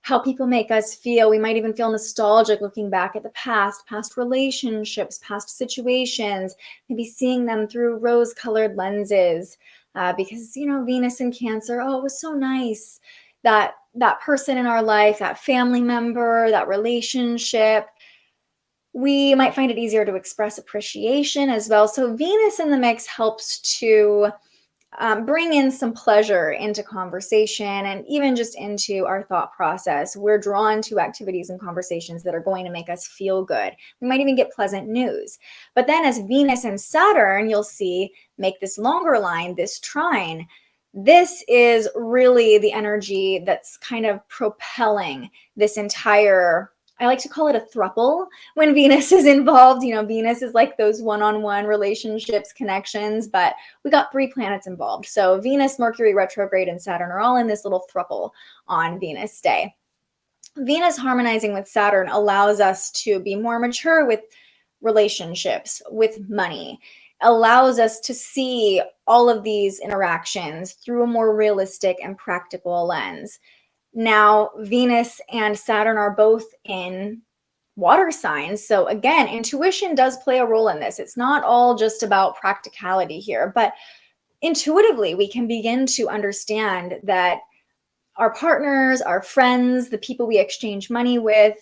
how people make us feel. We might even feel nostalgic looking back at the past relationships, past situations, maybe seeing them through rose-colored lenses, because, you know, Venus in Cancer, oh, it was so nice. That person in our life, that family member, that relationship, we might find it easier to express appreciation as well. So Venus in the mix helps to bring in some pleasure into conversation, and even just into our thought process. We're drawn to activities and conversations that are going to make us feel good. We might even get pleasant news. But then as Venus and Saturn, you'll see, make this longer line, this trine, this is really the energy that's kind of propelling this entire, I like to call it a thruple when Venus is involved. You know, Venus is like those one-on-one relationships, connections, but we got 3 planets involved. So Venus, Mercury retrograde, and Saturn are all in this little thruple on Venus Day. Venus harmonizing with Saturn allows us to be more mature with relationships, with money, allows us to see all of these interactions through a more realistic and practical lens. Now, Venus and Saturn are both in water signs. So again, intuition does play a role in this. It's not all just about practicality here, but intuitively we can begin to understand that our partners, our friends, the people we exchange money with,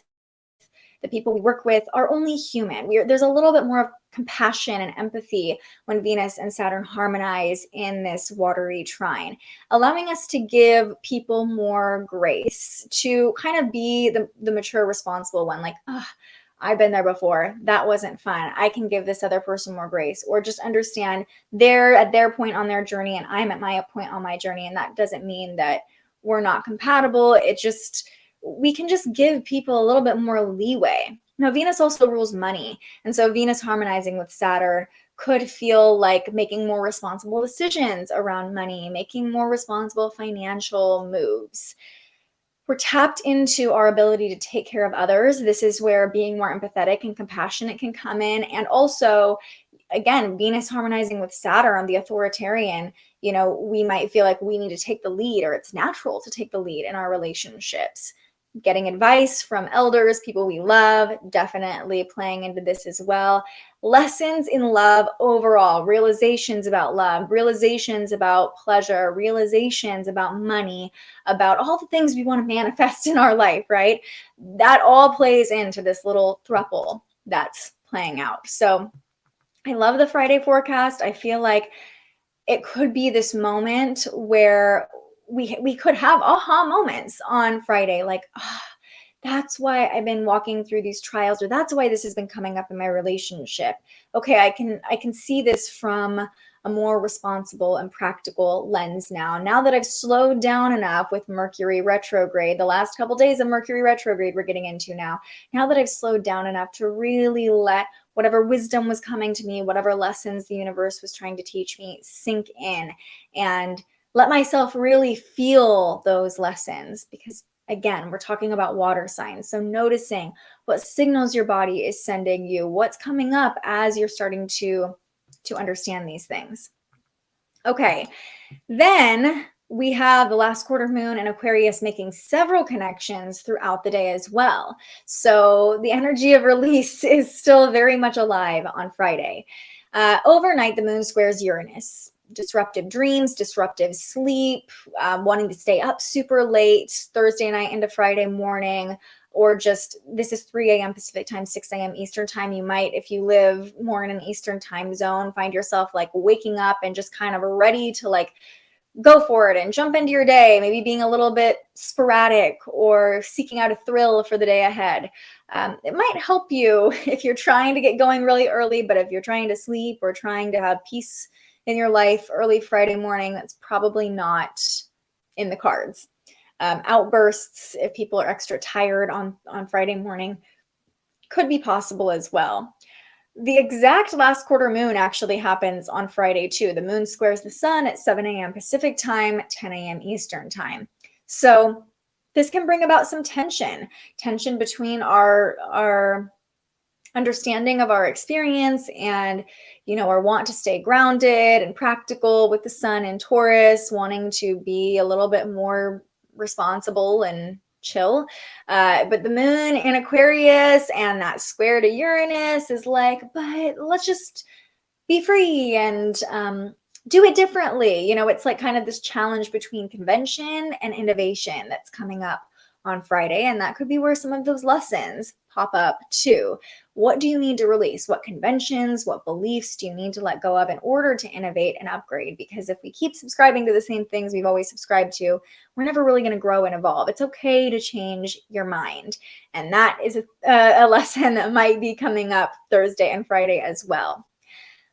the people we work with are only human. There's a little bit more of compassion and empathy when Venus and Saturn harmonize in this watery trine, allowing us to give people more grace, to kind of be the mature, responsible one. Like, I've been there before. That wasn't fun. I can give this other person more grace, or just understand they're at their point on their journey and I'm at my point on my journey. And that doesn't mean that we're not compatible. It just, we can just give people a little bit more leeway. Now, Venus also rules money. And so Venus harmonizing with Saturn could feel like making more responsible decisions around money, making more responsible financial moves. We're tapped into our ability to take care of others. This is where being more empathetic and compassionate can come in. And also, again, Venus harmonizing with Saturn, the authoritarian, we might feel like we need to take the lead, or it's natural to take the lead in our relationships. Getting advice from elders, people we love, definitely playing into this as well. Lessons in love overall, realizations about love, realizations about pleasure, realizations about money, about all the things we want to manifest in our life, right? That all plays into this little thruple that's playing out. So I love the Friday forecast. I feel like it could be this moment where we could have aha moments on Friday, like, that's why I've been walking through these trials, or that's why this has been coming up in my relationship. Okay, I can see this from a more responsible and practical lens now that I've slowed down enough with Mercury retrograde, the last couple days of Mercury retrograde we're getting into now that I've slowed down enough to really let whatever wisdom was coming to me, whatever lessons the universe was trying to teach me, sink in, and let myself really feel those lessons. Because again, we're talking about water signs. So noticing what signals your body is sending you, what's coming up as you're starting to understand these things. Okay, then we have the last quarter moon in Aquarius making several connections throughout the day as well. So the energy of release is still very much alive on Friday. Overnight, the moon squares Uranus. Disruptive dreams, disruptive sleep, wanting to stay up super late Thursday night into Friday morning, or just, this is 3 a.m. Pacific time, 6 a.m. Eastern time. You might, if you live more in an Eastern time zone, find yourself like waking up and just kind of ready to like go for it and jump into your day, maybe being a little bit sporadic or seeking out a thrill for the day ahead. It might help you if you're trying to get going really early, but if you're trying to sleep or trying to have peace in your life early Friday morning, that's probably not in the cards. Outbursts, if people are extra tired on Friday morning, could be possible as well. The exact last quarter moon actually happens on Friday too. The moon squares the sun at 7 a.m. Pacific time, 10 a.m. Eastern time. So this can bring about some tension between our understanding of our experience and, our want to stay grounded and practical with the sun in Taurus, wanting to be a little bit more responsible and chill. But the moon in Aquarius and that square to Uranus is like, but let's just be free and do it differently. It's like kind of this challenge between convention and innovation that's coming up on Friday. And that could be where some of those lessons pop up too. What do you need to release? What conventions, what beliefs do you need to let go of in order to innovate and upgrade? Because if we keep subscribing to the same things we've always subscribed to, we're never really going to grow and evolve. It's okay to change your mind. And that is a lesson that might be coming up Thursday and Friday as well.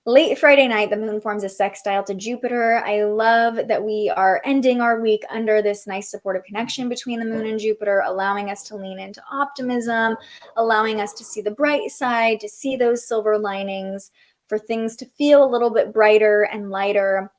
Late Friday night, the moon forms a sextile to Jupiter. I love that we are ending our week under this nice supportive connection between the moon and Jupiter, allowing us to lean into optimism, allowing us to see the bright side, to see those silver linings, for things to feel a little bit brighter and lighter.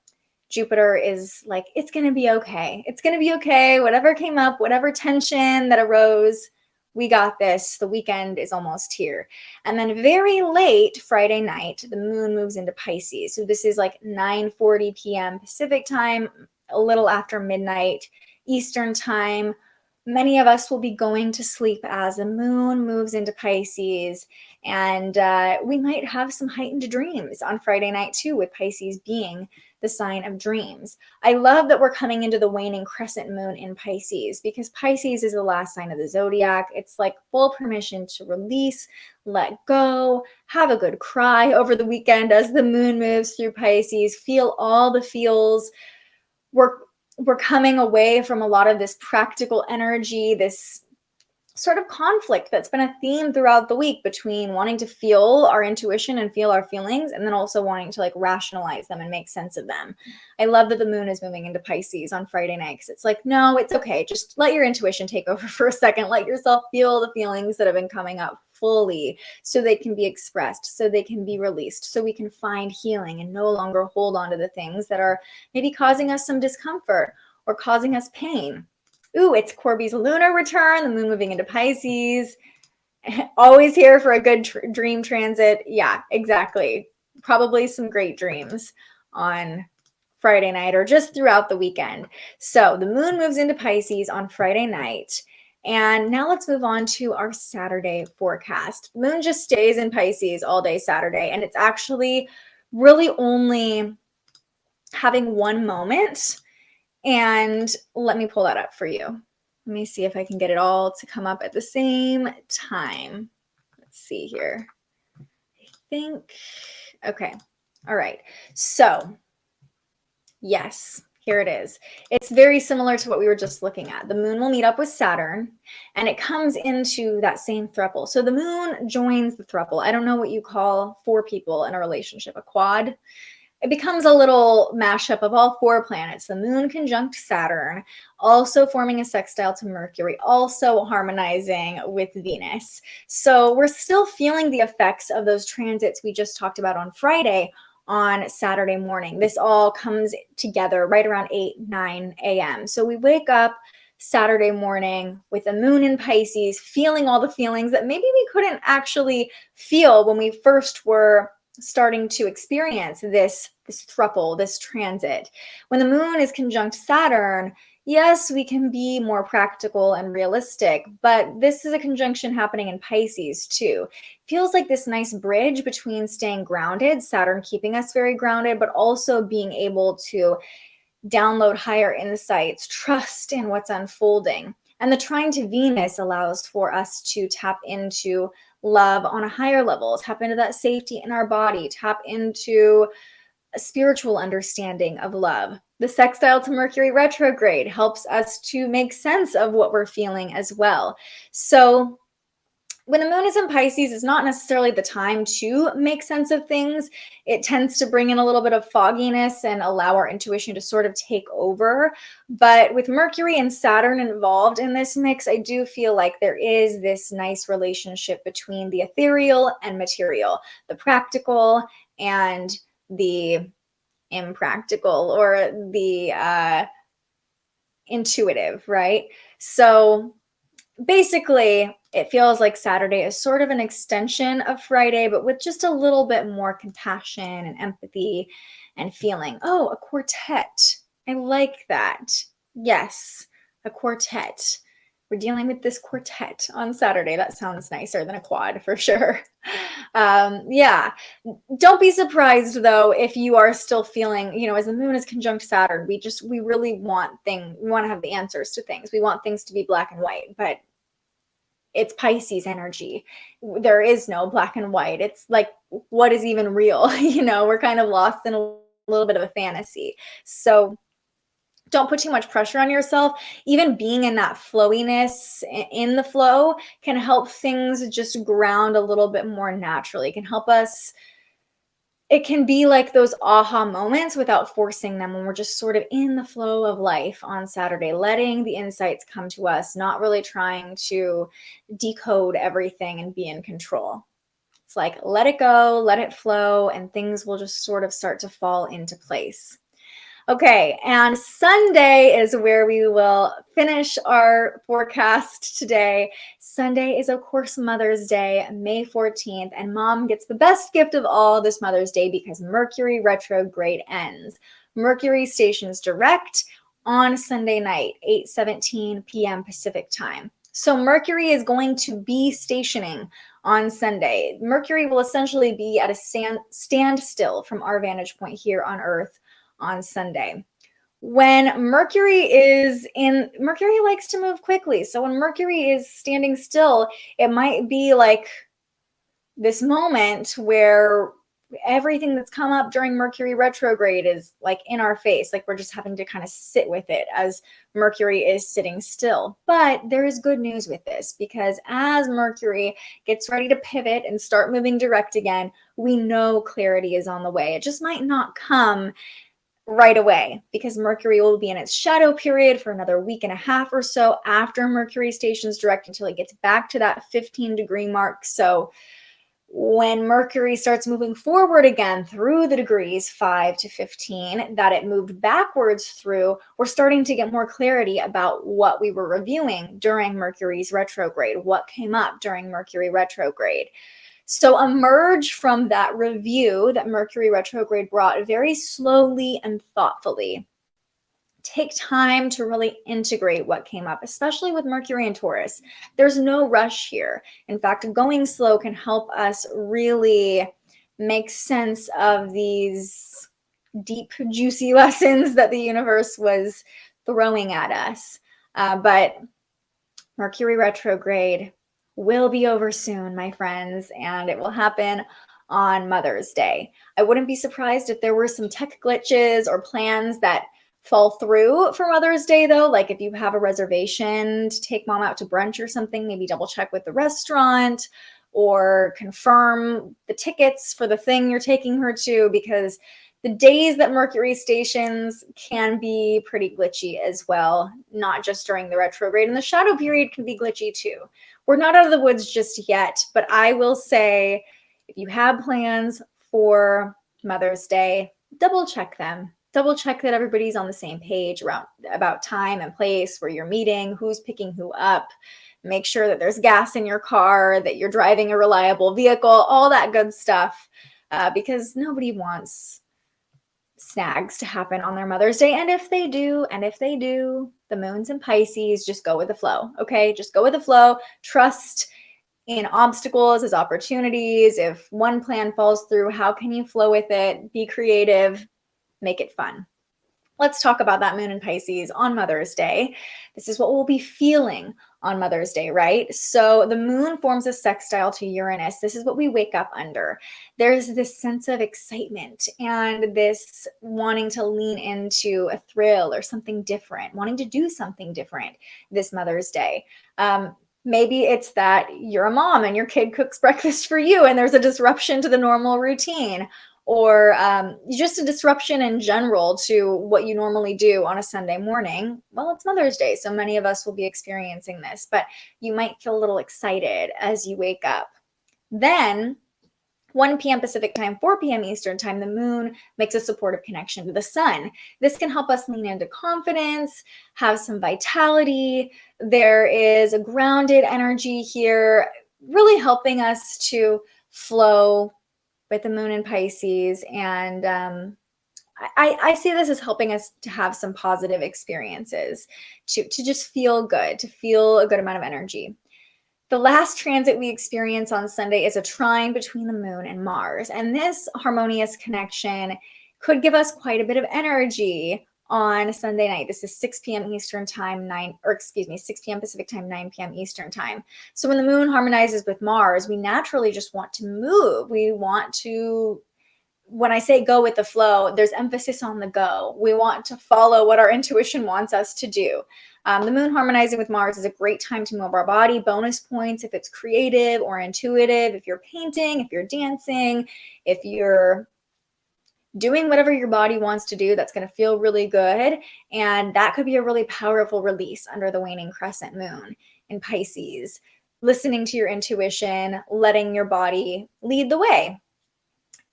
Jupiter is like, it's going to be okay. It's going to be okay. Whatever came up, whatever tension that arose, we got this. The weekend is almost here. And then very late Friday night, the moon moves into Pisces. So this is like 9:40 p.m. Pacific time, a little after midnight Eastern time. Many of us will be going to sleep as the moon moves into Pisces. And we might have some heightened dreams on Friday night too, with Pisces being the sign of dreams. I love that we're coming into the waning crescent moon in Pisces, because Pisces is the last sign of the zodiac. It's like full permission to release, let go, have a good cry over the weekend as the moon moves through Pisces, feel all the feels. We're coming away from a lot of this practical energy, this sort of conflict that's been a theme throughout the week between wanting to feel our intuition and feel our feelings, and then also wanting to like rationalize them and make sense of them. I love that the moon is moving into Pisces on Friday night, because it's like, no, it's okay. Just let your intuition take over for a second. Let yourself feel the feelings that have been coming up fully, so they can be expressed, so they can be released, so we can find healing and no longer hold on to the things that are maybe causing us some discomfort or causing us pain. Ooh, it's Corby's lunar return, the moon moving into Pisces. Always here for a good dream transit. Yeah, exactly. Probably some great dreams on Friday night or just throughout the weekend. So the moon moves into Pisces on Friday night. And now let's move on to our Saturday forecast. The moon just stays in Pisces all day Saturday, and it's actually really only having one moment. And let me pull that up for you. Let me see if I can get it all to come up at the same time. Let's see here. I think, okay. All right. So yes, here it is. It's very similar to what we were just looking at. The moon will meet up with Saturn, and it comes into that same thruple. So the moon joins the thruple. I don't know what you call four people in a relationship, a quad. It becomes a little mashup of all four planets, the moon conjunct Saturn, also forming a sextile to Mercury, also harmonizing with Venus. So we're still feeling the effects of those transits we just talked about on Friday on Saturday morning. This all comes together right around 8, 9 a.m. So we wake up Saturday morning with the moon in Pisces, feeling all the feelings that maybe we couldn't actually feel when we first were starting to experience this thruple, this transit. When the moon is conjunct Saturn, yes, we can be more practical and realistic, but this is a conjunction happening in Pisces too. Feels like this nice bridge between staying grounded, Saturn keeping us very grounded, but also being able to download higher insights, trust in what's unfolding. And the trine to Venus allows for us to tap into love on a higher level, tap into that safety in our body, tap into a spiritual understanding of love. The sextile to Mercury retrograde helps us to make sense of what we're feeling as well. So when the moon is in Pisces, it's not necessarily the time to make sense of things. It tends to bring in a little bit of fogginess and allow our intuition to sort of take over. But with Mercury and Saturn involved in this mix, I do feel like there is this nice relationship between the ethereal and material, the practical and the impractical, or the intuitive, right? So basically, it feels like Saturday is sort of an extension of Friday, but with just a little bit more compassion and empathy and feeling. Oh, a quartet. I like that. Yes, a quartet. We're dealing with this quartet on Saturday. That sounds nicer than a quad for sure. Yeah. Don't be surprised though if you are still feeling, as the moon is conjunct Saturn, we really want we want to have the answers to things. We want things to be black and white, but it's Pisces energy. There is no black and white. It's like, what is even real? We're kind of lost in a little bit of a fantasy. So don't put too much pressure on yourself. Even being in that flowiness, in the flow, can help things just ground a little bit more naturally. It can help us. It can be like those aha moments without forcing them, when we're just sort of in the flow of life on Saturday, letting the insights come to us, not really trying to decode everything and be in control. It's like, let it go, let it flow, and things will just sort of start to fall into place. Okay, and Sunday is where we will finish our forecast today. Sunday is, of course, Mother's Day, May 14th, and Mom gets the best gift of all this Mother's Day because Mercury retrograde ends. Mercury stations direct on Sunday night, 8:17 p.m. Pacific time. So Mercury is going to be stationing on Sunday. Mercury will essentially be at a standstill from our vantage point here on Earth on Sunday. When Mercury likes to move quickly. So when Mercury is standing still, it might be like this moment where everything that's come up during Mercury retrograde is like in our face. Like we're just having to kind of sit with it as Mercury is sitting still. But there is good news with this, because as Mercury gets ready to pivot and start moving direct again, we know clarity is on the way. It just might not come right away, because Mercury will be in its shadow period for another week and a half or so after Mercury stations direct, until it gets back to that 15-degree mark. So when Mercury starts moving forward again through the degrees 5 to 15 that it moved backwards through, we're starting to get more clarity about what we were reviewing during Mercury's retrograde, what came up during Mercury retrograde. So emerge from that review that Mercury retrograde brought very slowly and thoughtfully. Take time to really integrate what came up, especially with Mercury and Taurus. There's no rush here. In fact, going slow can help us really make sense of these deep, juicy lessons that the universe was throwing at us. But Mercury retrograde will be over soon, my friends, and it will happen on Mother's Day. I wouldn't be surprised if there were some tech glitches or plans that fall through for Mother's Day, though. Like if you have a reservation to take mom out to brunch or something, maybe double check with the restaurant or confirm the tickets for the thing you're taking her to, because the days that Mercury stations can be pretty glitchy as well, not just during the retrograde. And the shadow period can be glitchy too. We're not out of the woods just yet, but I will say, if you have plans for Mother's Day, double check them. Double check that everybody's on the same page about time and place where you're meeting, who's picking who up. Make sure that there's gas in your car, that you're driving a reliable vehicle, all that good stuff, because nobody wants snags to happen on their Mother's Day. And if they do, the moon's in Pisces, just go with the flow, okay? Just go with the flow. Trust in obstacles as opportunities. If one plan falls through, how can you flow with it? Be creative. Make it fun. Let's talk about that moon in Pisces on Mother's Day. This is what we'll be feeling on Mother's Day, right? So the moon forms a sextile to Uranus. This is what we wake up under. There's this sense of excitement and this wanting to lean into a thrill or something different, wanting to do something different this Mother's Day. Maybe it's that you're a mom and your kid cooks breakfast for you and there's a disruption to the normal routine, or just a disruption in general to what you normally do on a Sunday morning. Well, it's Mother's Day, so many of us will be experiencing this, but you might feel a little excited as you wake up. Then 1 p.m. Pacific time, 4 p.m. Eastern time, the moon makes a supportive connection to the sun. This can help us lean into confidence, have some vitality. There is a grounded energy here, really helping us to flow with the moon in Pisces. And I see this as helping us to have some positive experiences, to just feel good, to feel a good amount of energy. The last transit we experience on Sunday is a trine between the moon and Mars. And this harmonious connection could give us quite a bit of energy on Sunday night. This is 6 p.m. Eastern time, 6 p.m. Pacific time, 9 p.m. Eastern time. So when the moon harmonizes with Mars, we naturally just want to move. We want to, when I say go with the flow, there's emphasis on the go. We want to follow what our intuition wants us to do. The moon harmonizing with Mars is a great time to move our body. Bonus points if it's creative or intuitive, if you're painting, if you're dancing, if you're doing whatever your body wants to do, that's going to feel really good. And that could be a really powerful release under the waning crescent moon in Pisces. Listening to your intuition, letting your body lead the way.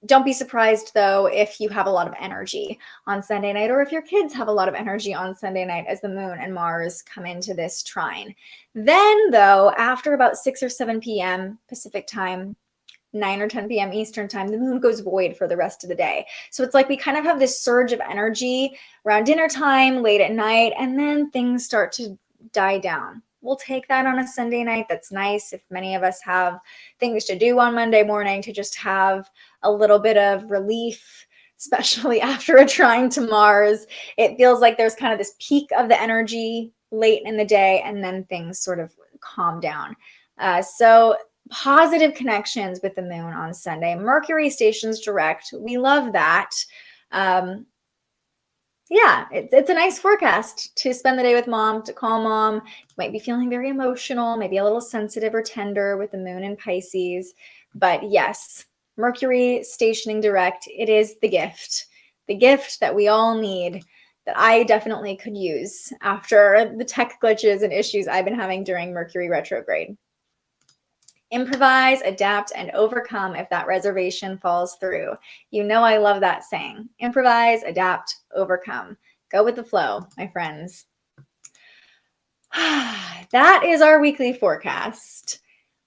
Don't be surprised, though, if you have a lot of energy on Sunday night, or if your kids have a lot of energy on Sunday night as the moon and Mars come into this trine. Then, though, after about 6 or 7 p.m. Pacific time, 9 or 10 p.m. Eastern time, the moon goes void for the rest of the day. So it's like we kind of have this surge of energy around dinner time, late at night, and then things start to die down. We'll take that on a Sunday night. That's nice if many of us have things to do on Monday morning, to just have a little bit of relief, especially after a trine to Mars. It feels like there's kind of this peak of the energy late in the day, and then things sort of calm down. So positive connections with the moon on Sunday. Mercury stations direct. We love that. Yeah, it's a nice forecast to spend the day with mom, to call mom. You might be feeling very emotional, maybe a little sensitive or tender with the moon in Pisces. But yes, Mercury stationing direct, it is the gift that we all need, that I definitely could use after the tech glitches and issues I've been having during Mercury retrograde. Improvise, adapt, and overcome if that reservation falls through. You know I love that saying. Improvise, adapt, overcome. Go with the flow, my friends. That is our weekly forecast.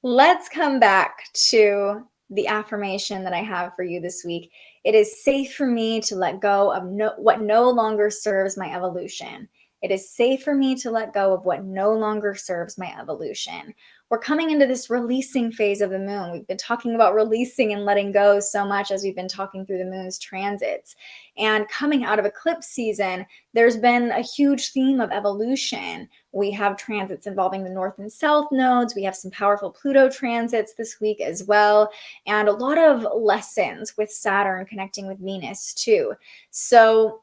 Let's come back to the affirmation that I have for you this week. It is safe for me to let go of what no longer serves my evolution. It is safe for me to let go of what no longer serves my evolution. We're coming into this releasing phase of the moon. We've been talking about releasing and letting go so much as we've been talking through the moon's transits. And coming out of eclipse season, there's been a huge theme of evolution. We have transits involving the north and south nodes. We have some powerful Pluto transits this week as well. And a lot of lessons with Saturn connecting with Venus too. So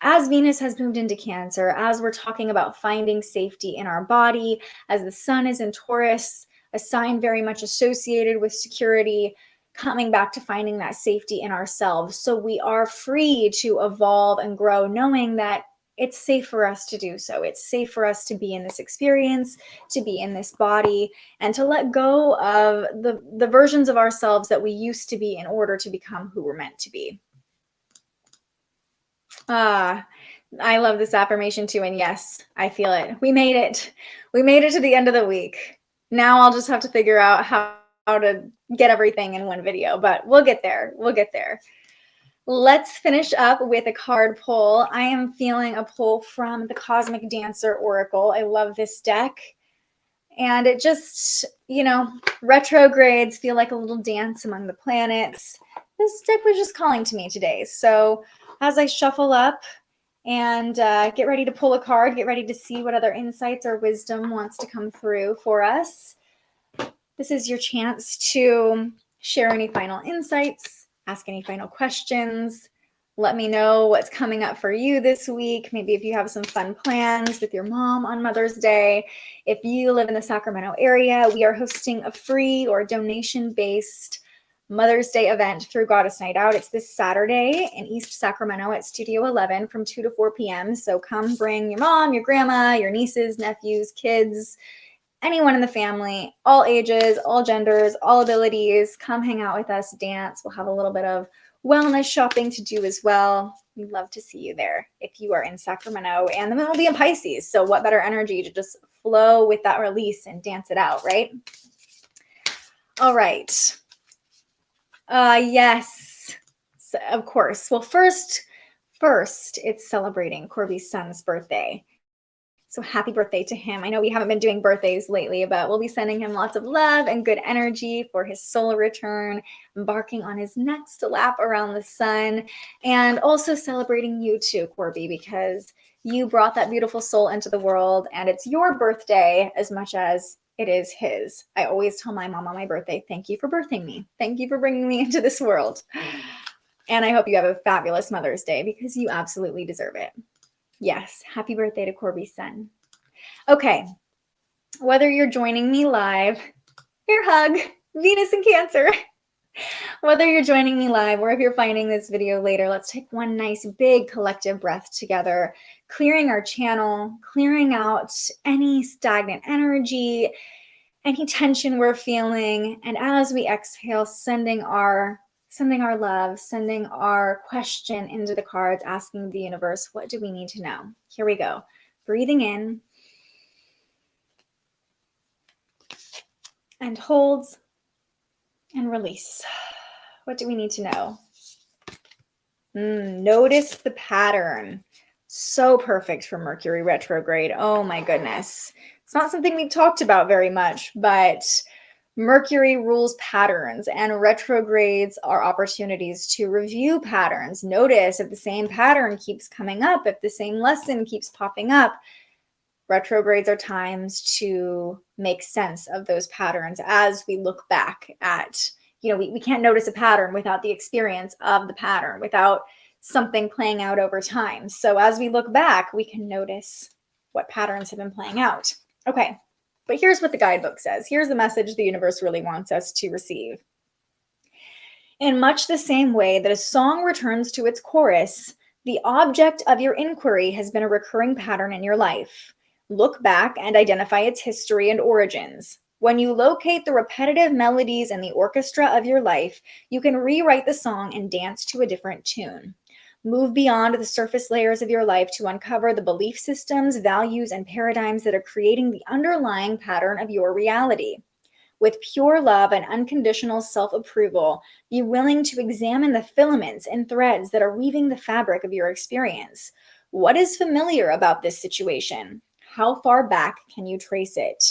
as Venus has moved into Cancer, as we're talking about finding safety in our body, as the sun is in Taurus, a sign very much associated with security, coming back to finding that safety in ourselves. So we are free to evolve and grow, knowing that it's safe for us to do so. It's safe for us to be in this experience, to be in this body, and to let go of the versions of ourselves that we used to be in order to become who we're meant to be. I love this affirmation too. And yes, I feel it. We made it. We made it to the end of the week. Now I'll just have to figure out how to get everything in one video, but we'll get there. We'll get there. Let's finish up with a card pull. I am feeling a pull from the Cosmic Dancer Oracle. I love this deck. And it just, retrogrades feel like a little dance among the planets. This deck was just calling to me today. So as I shuffle up and get ready to pull a card, get ready to see what other insights or wisdom wants to come through for us. This is your chance to share any final insights, ask any final questions. Let me know what's coming up for you this week. Maybe if you have some fun plans with your mom on Mother's Day. If you live in the Sacramento area, we are hosting a free or donation-based Mother's Day event through Goddess Night Out. It's this Saturday in East Sacramento at Studio 11 from 2 to 4 p.m. So come bring your mom, your grandma, your nieces, nephews, kids, anyone in the family, all ages, all genders, all abilities. Come hang out with us, dance. We'll have a little bit of wellness shopping to do as well. We'd love to see you there if you are in Sacramento. And the moon will be in Pisces. So what better energy to just flow with that release and dance it out, right? All right. Yes, so, of course. Well, first, it's celebrating Corby's son's birthday. So happy birthday to him. I know we haven't been doing birthdays lately, but we'll be sending him lots of love and good energy for his solar return, embarking on his next lap around the sun, and also celebrating you too, Corby, because you brought that beautiful soul into the world, and it's your birthday as much as it is his. I always tell my mom on my birthday, thank you for birthing me. Thank you for bringing me into this world. And I hope you have a fabulous Mother's Day because you absolutely deserve it. Yes, happy birthday to Corby's son. Okay, whether you're joining me live, air hug, Venus and Cancer. Whether you're joining me live or if you're finding this video later, let's take one nice big collective breath together, clearing our channel, clearing out any stagnant energy, any tension we're feeling. And as we exhale, sending our love, sending our question into the cards, asking the universe, what do we need to know? Here we go. Breathing in and holds and release. What do we need to know? Notice the pattern. So perfect for Mercury retrograde. Oh my goodness. It's not something we've talked about very much, but Mercury rules patterns, and retrogrades are opportunities to review patterns. Notice if the same pattern keeps coming up, if the same lesson keeps popping up. Retrogrades are times to make sense of those patterns as we look back at, we can't notice a pattern without the experience of the pattern, without something playing out over time. So as we look back, we can notice what patterns have been playing out. Okay, but here's what the guidebook says. Here's the message the universe really wants us to receive. In much the same way that a song returns to its chorus, the object of your inquiry has been a recurring pattern in your life. Look back and identify its history and origins. When you locate the repetitive melodies in the orchestra of your life, you can rewrite the song and dance to a different tune. Move beyond the surface layers of your life to uncover the belief systems, values, and paradigms that are creating the underlying pattern of your reality. With pure love and unconditional self-approval, be willing to examine the filaments and threads that are weaving the fabric of your experience. What is familiar about this situation? How far back can you trace it?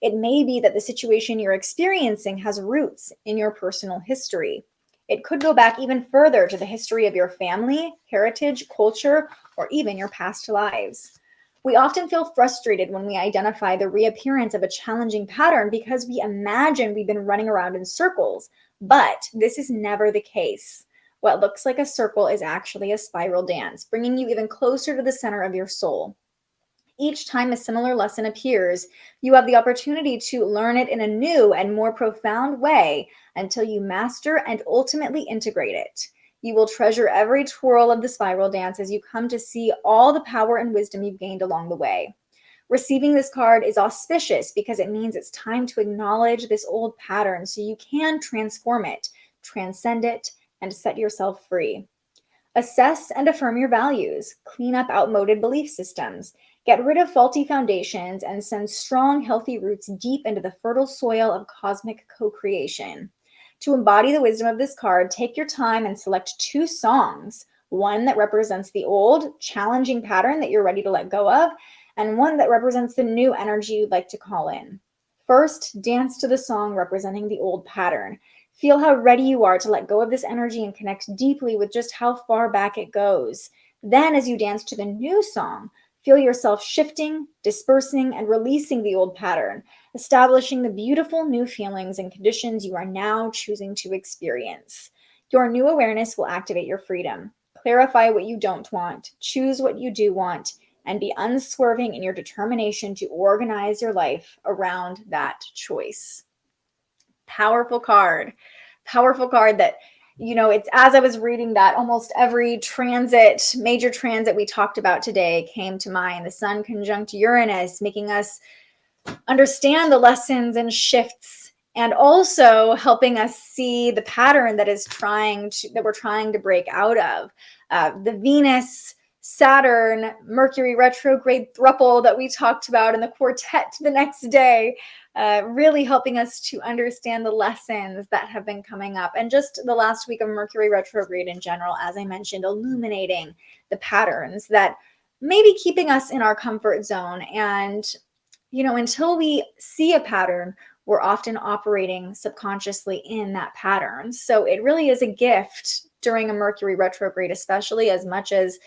It may be that the situation you're experiencing has roots in your personal history. It could go back even further to the history of your family, heritage, culture, or even your past lives. We often feel frustrated when we identify the reappearance of a challenging pattern because we imagine we've been running around in circles, but this is never the case. What looks like a circle is actually a spiral dance, bringing you even closer to the center of your soul. Each time a similar lesson appears, you have the opportunity to learn it in a new and more profound way until you master and ultimately integrate it. You will treasure every twirl of the spiral dance as you come to see all the power and wisdom you've gained along the way. Receiving this card is auspicious because it means it's time to acknowledge this old pattern so you can transform it, transcend it, and set yourself free. Assess and affirm your values, clean up outmoded belief systems, get rid of faulty foundations, and send strong, healthy roots deep into the fertile soil of cosmic co-creation. To embody the wisdom of this card, take your time and select 2 songs, one that represents the old, challenging pattern that you're ready to let go of, and one that represents the new energy you'd like to call in. First, dance to the song representing the old pattern. Feel how ready you are to let go of this energy and connect deeply with just how far back it goes. Then, as you dance to the new song, feel yourself shifting, dispersing, and releasing the old pattern, establishing the beautiful new feelings and conditions you are now choosing to experience. Your new awareness will activate your freedom. Clarify what you don't want, choose what you do want, and be unswerving in your determination to organize your life around that choice. Powerful card that, it's as I was reading that, almost every major transit we talked about today came to mind. The Sun conjunct Uranus, making us understand the lessons and shifts, and also helping us see the pattern that we're trying to break out of. The Venus, Saturn, Mercury Retrograde Thruple that we talked about in the quartet the next day, really helping us to understand the lessons that have been coming up. And just the last week of Mercury Retrograde in general, as I mentioned, illuminating the patterns that may be keeping us in our comfort zone. And, until we see a pattern, we're often operating subconsciously in that pattern. So it really is a gift during a Mercury retrograde, especially, as much as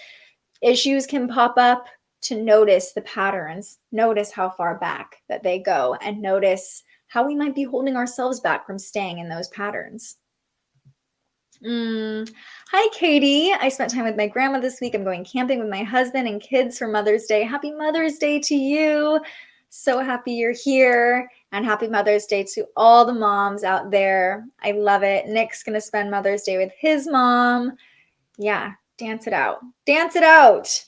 issues can pop up, to notice the patterns, notice how far back that they go, and notice how we might be holding ourselves back from staying in those patterns. Hi, Katie. I spent time with my grandma this week. I'm going camping with my husband and kids for Mother's Day. Happy Mother's Day to you. So happy you're here, and happy Mother's Day to all the moms out there. I love it. Nick's going to spend Mother's Day with his mom. Yeah, dance it out. Dance it out.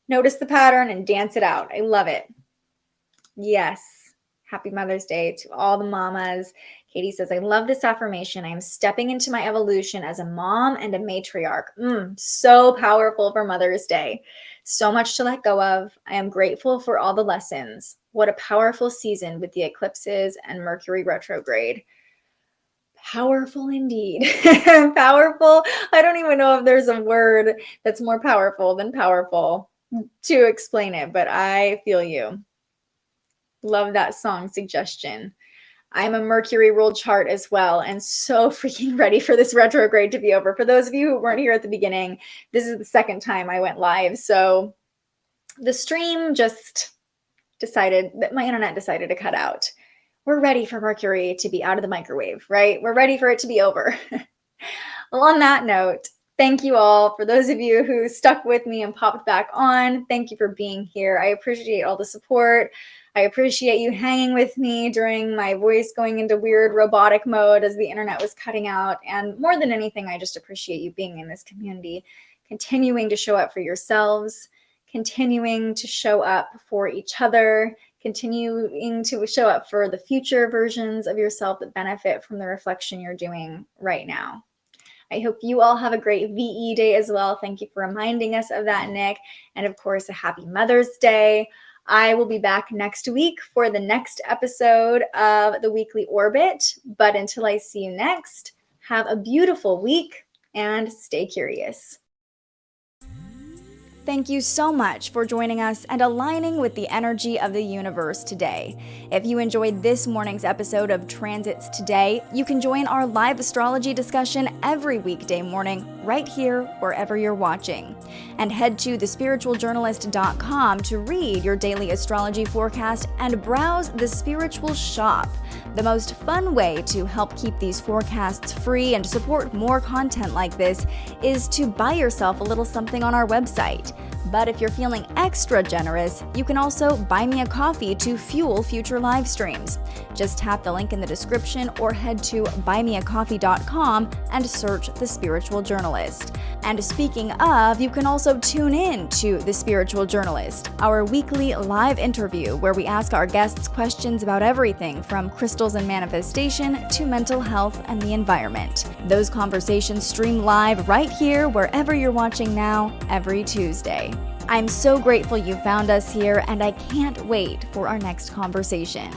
Notice the pattern and dance it out. I love it. Yes. Happy Mother's Day to all the mamas. Katie says, I love this affirmation. I am stepping into my evolution as a mom and a matriarch. So powerful for Mother's Day. So much to let go of. I am grateful for all the lessons. What a powerful season with the eclipses and Mercury retrograde. Powerful indeed. Powerful. I don't even know if there's a word that's more powerful than powerful to explain it, but I feel you. Love that song suggestion. I'm a Mercury ruled chart as well, and so freaking ready for this retrograde to be over. For those of you who weren't here at the beginning, this is the second time I went live, so the stream just internet decided to cut out. We're ready for Mercury to be out of the microwave, right? We're ready for it to be over. Well, on that note, thank you all. For those of you who stuck with me and popped back on, thank you for being here. I appreciate all the support. I appreciate you hanging with me during my voice going into weird robotic mode as the internet was cutting out. And more than anything, I just appreciate you being in this community, continuing to show up for yourselves, continuing to show up for each other, continuing to show up for the future versions of yourself that benefit from the reflection you're doing right now. I hope you all have a great VE Day as well. Thank you for reminding us of that, Nick. And of course, a happy Mother's Day. I will be back next week for the next episode of the Weekly Orbit. But until I see you next, have a beautiful week and stay curious. Thank you so much for joining us and aligning with the energy of the universe today. If you enjoyed this morning's episode of Transits Today, you can join our live astrology discussion every weekday morning right here wherever you're watching. And head to thespiritualjournalist.com to read your daily astrology forecast and browse the Spiritual Shop. The most fun way to help keep these forecasts free and support more content like this is to buy yourself a little something on our website. But if you're feeling extra generous, you can also buy me a coffee to fuel future live streams. Just tap the link in the description or head to buymeacoffee.com and search The Spiritual Journalist. And speaking of, you can also tune in to The Spiritual Journalist, our weekly live interview where we ask our guests questions about everything from crystals and manifestation to mental health and the environment. Those conversations stream live right here wherever you're watching now every Tuesday. I'm so grateful you found us here, and I can't wait for our next conversation.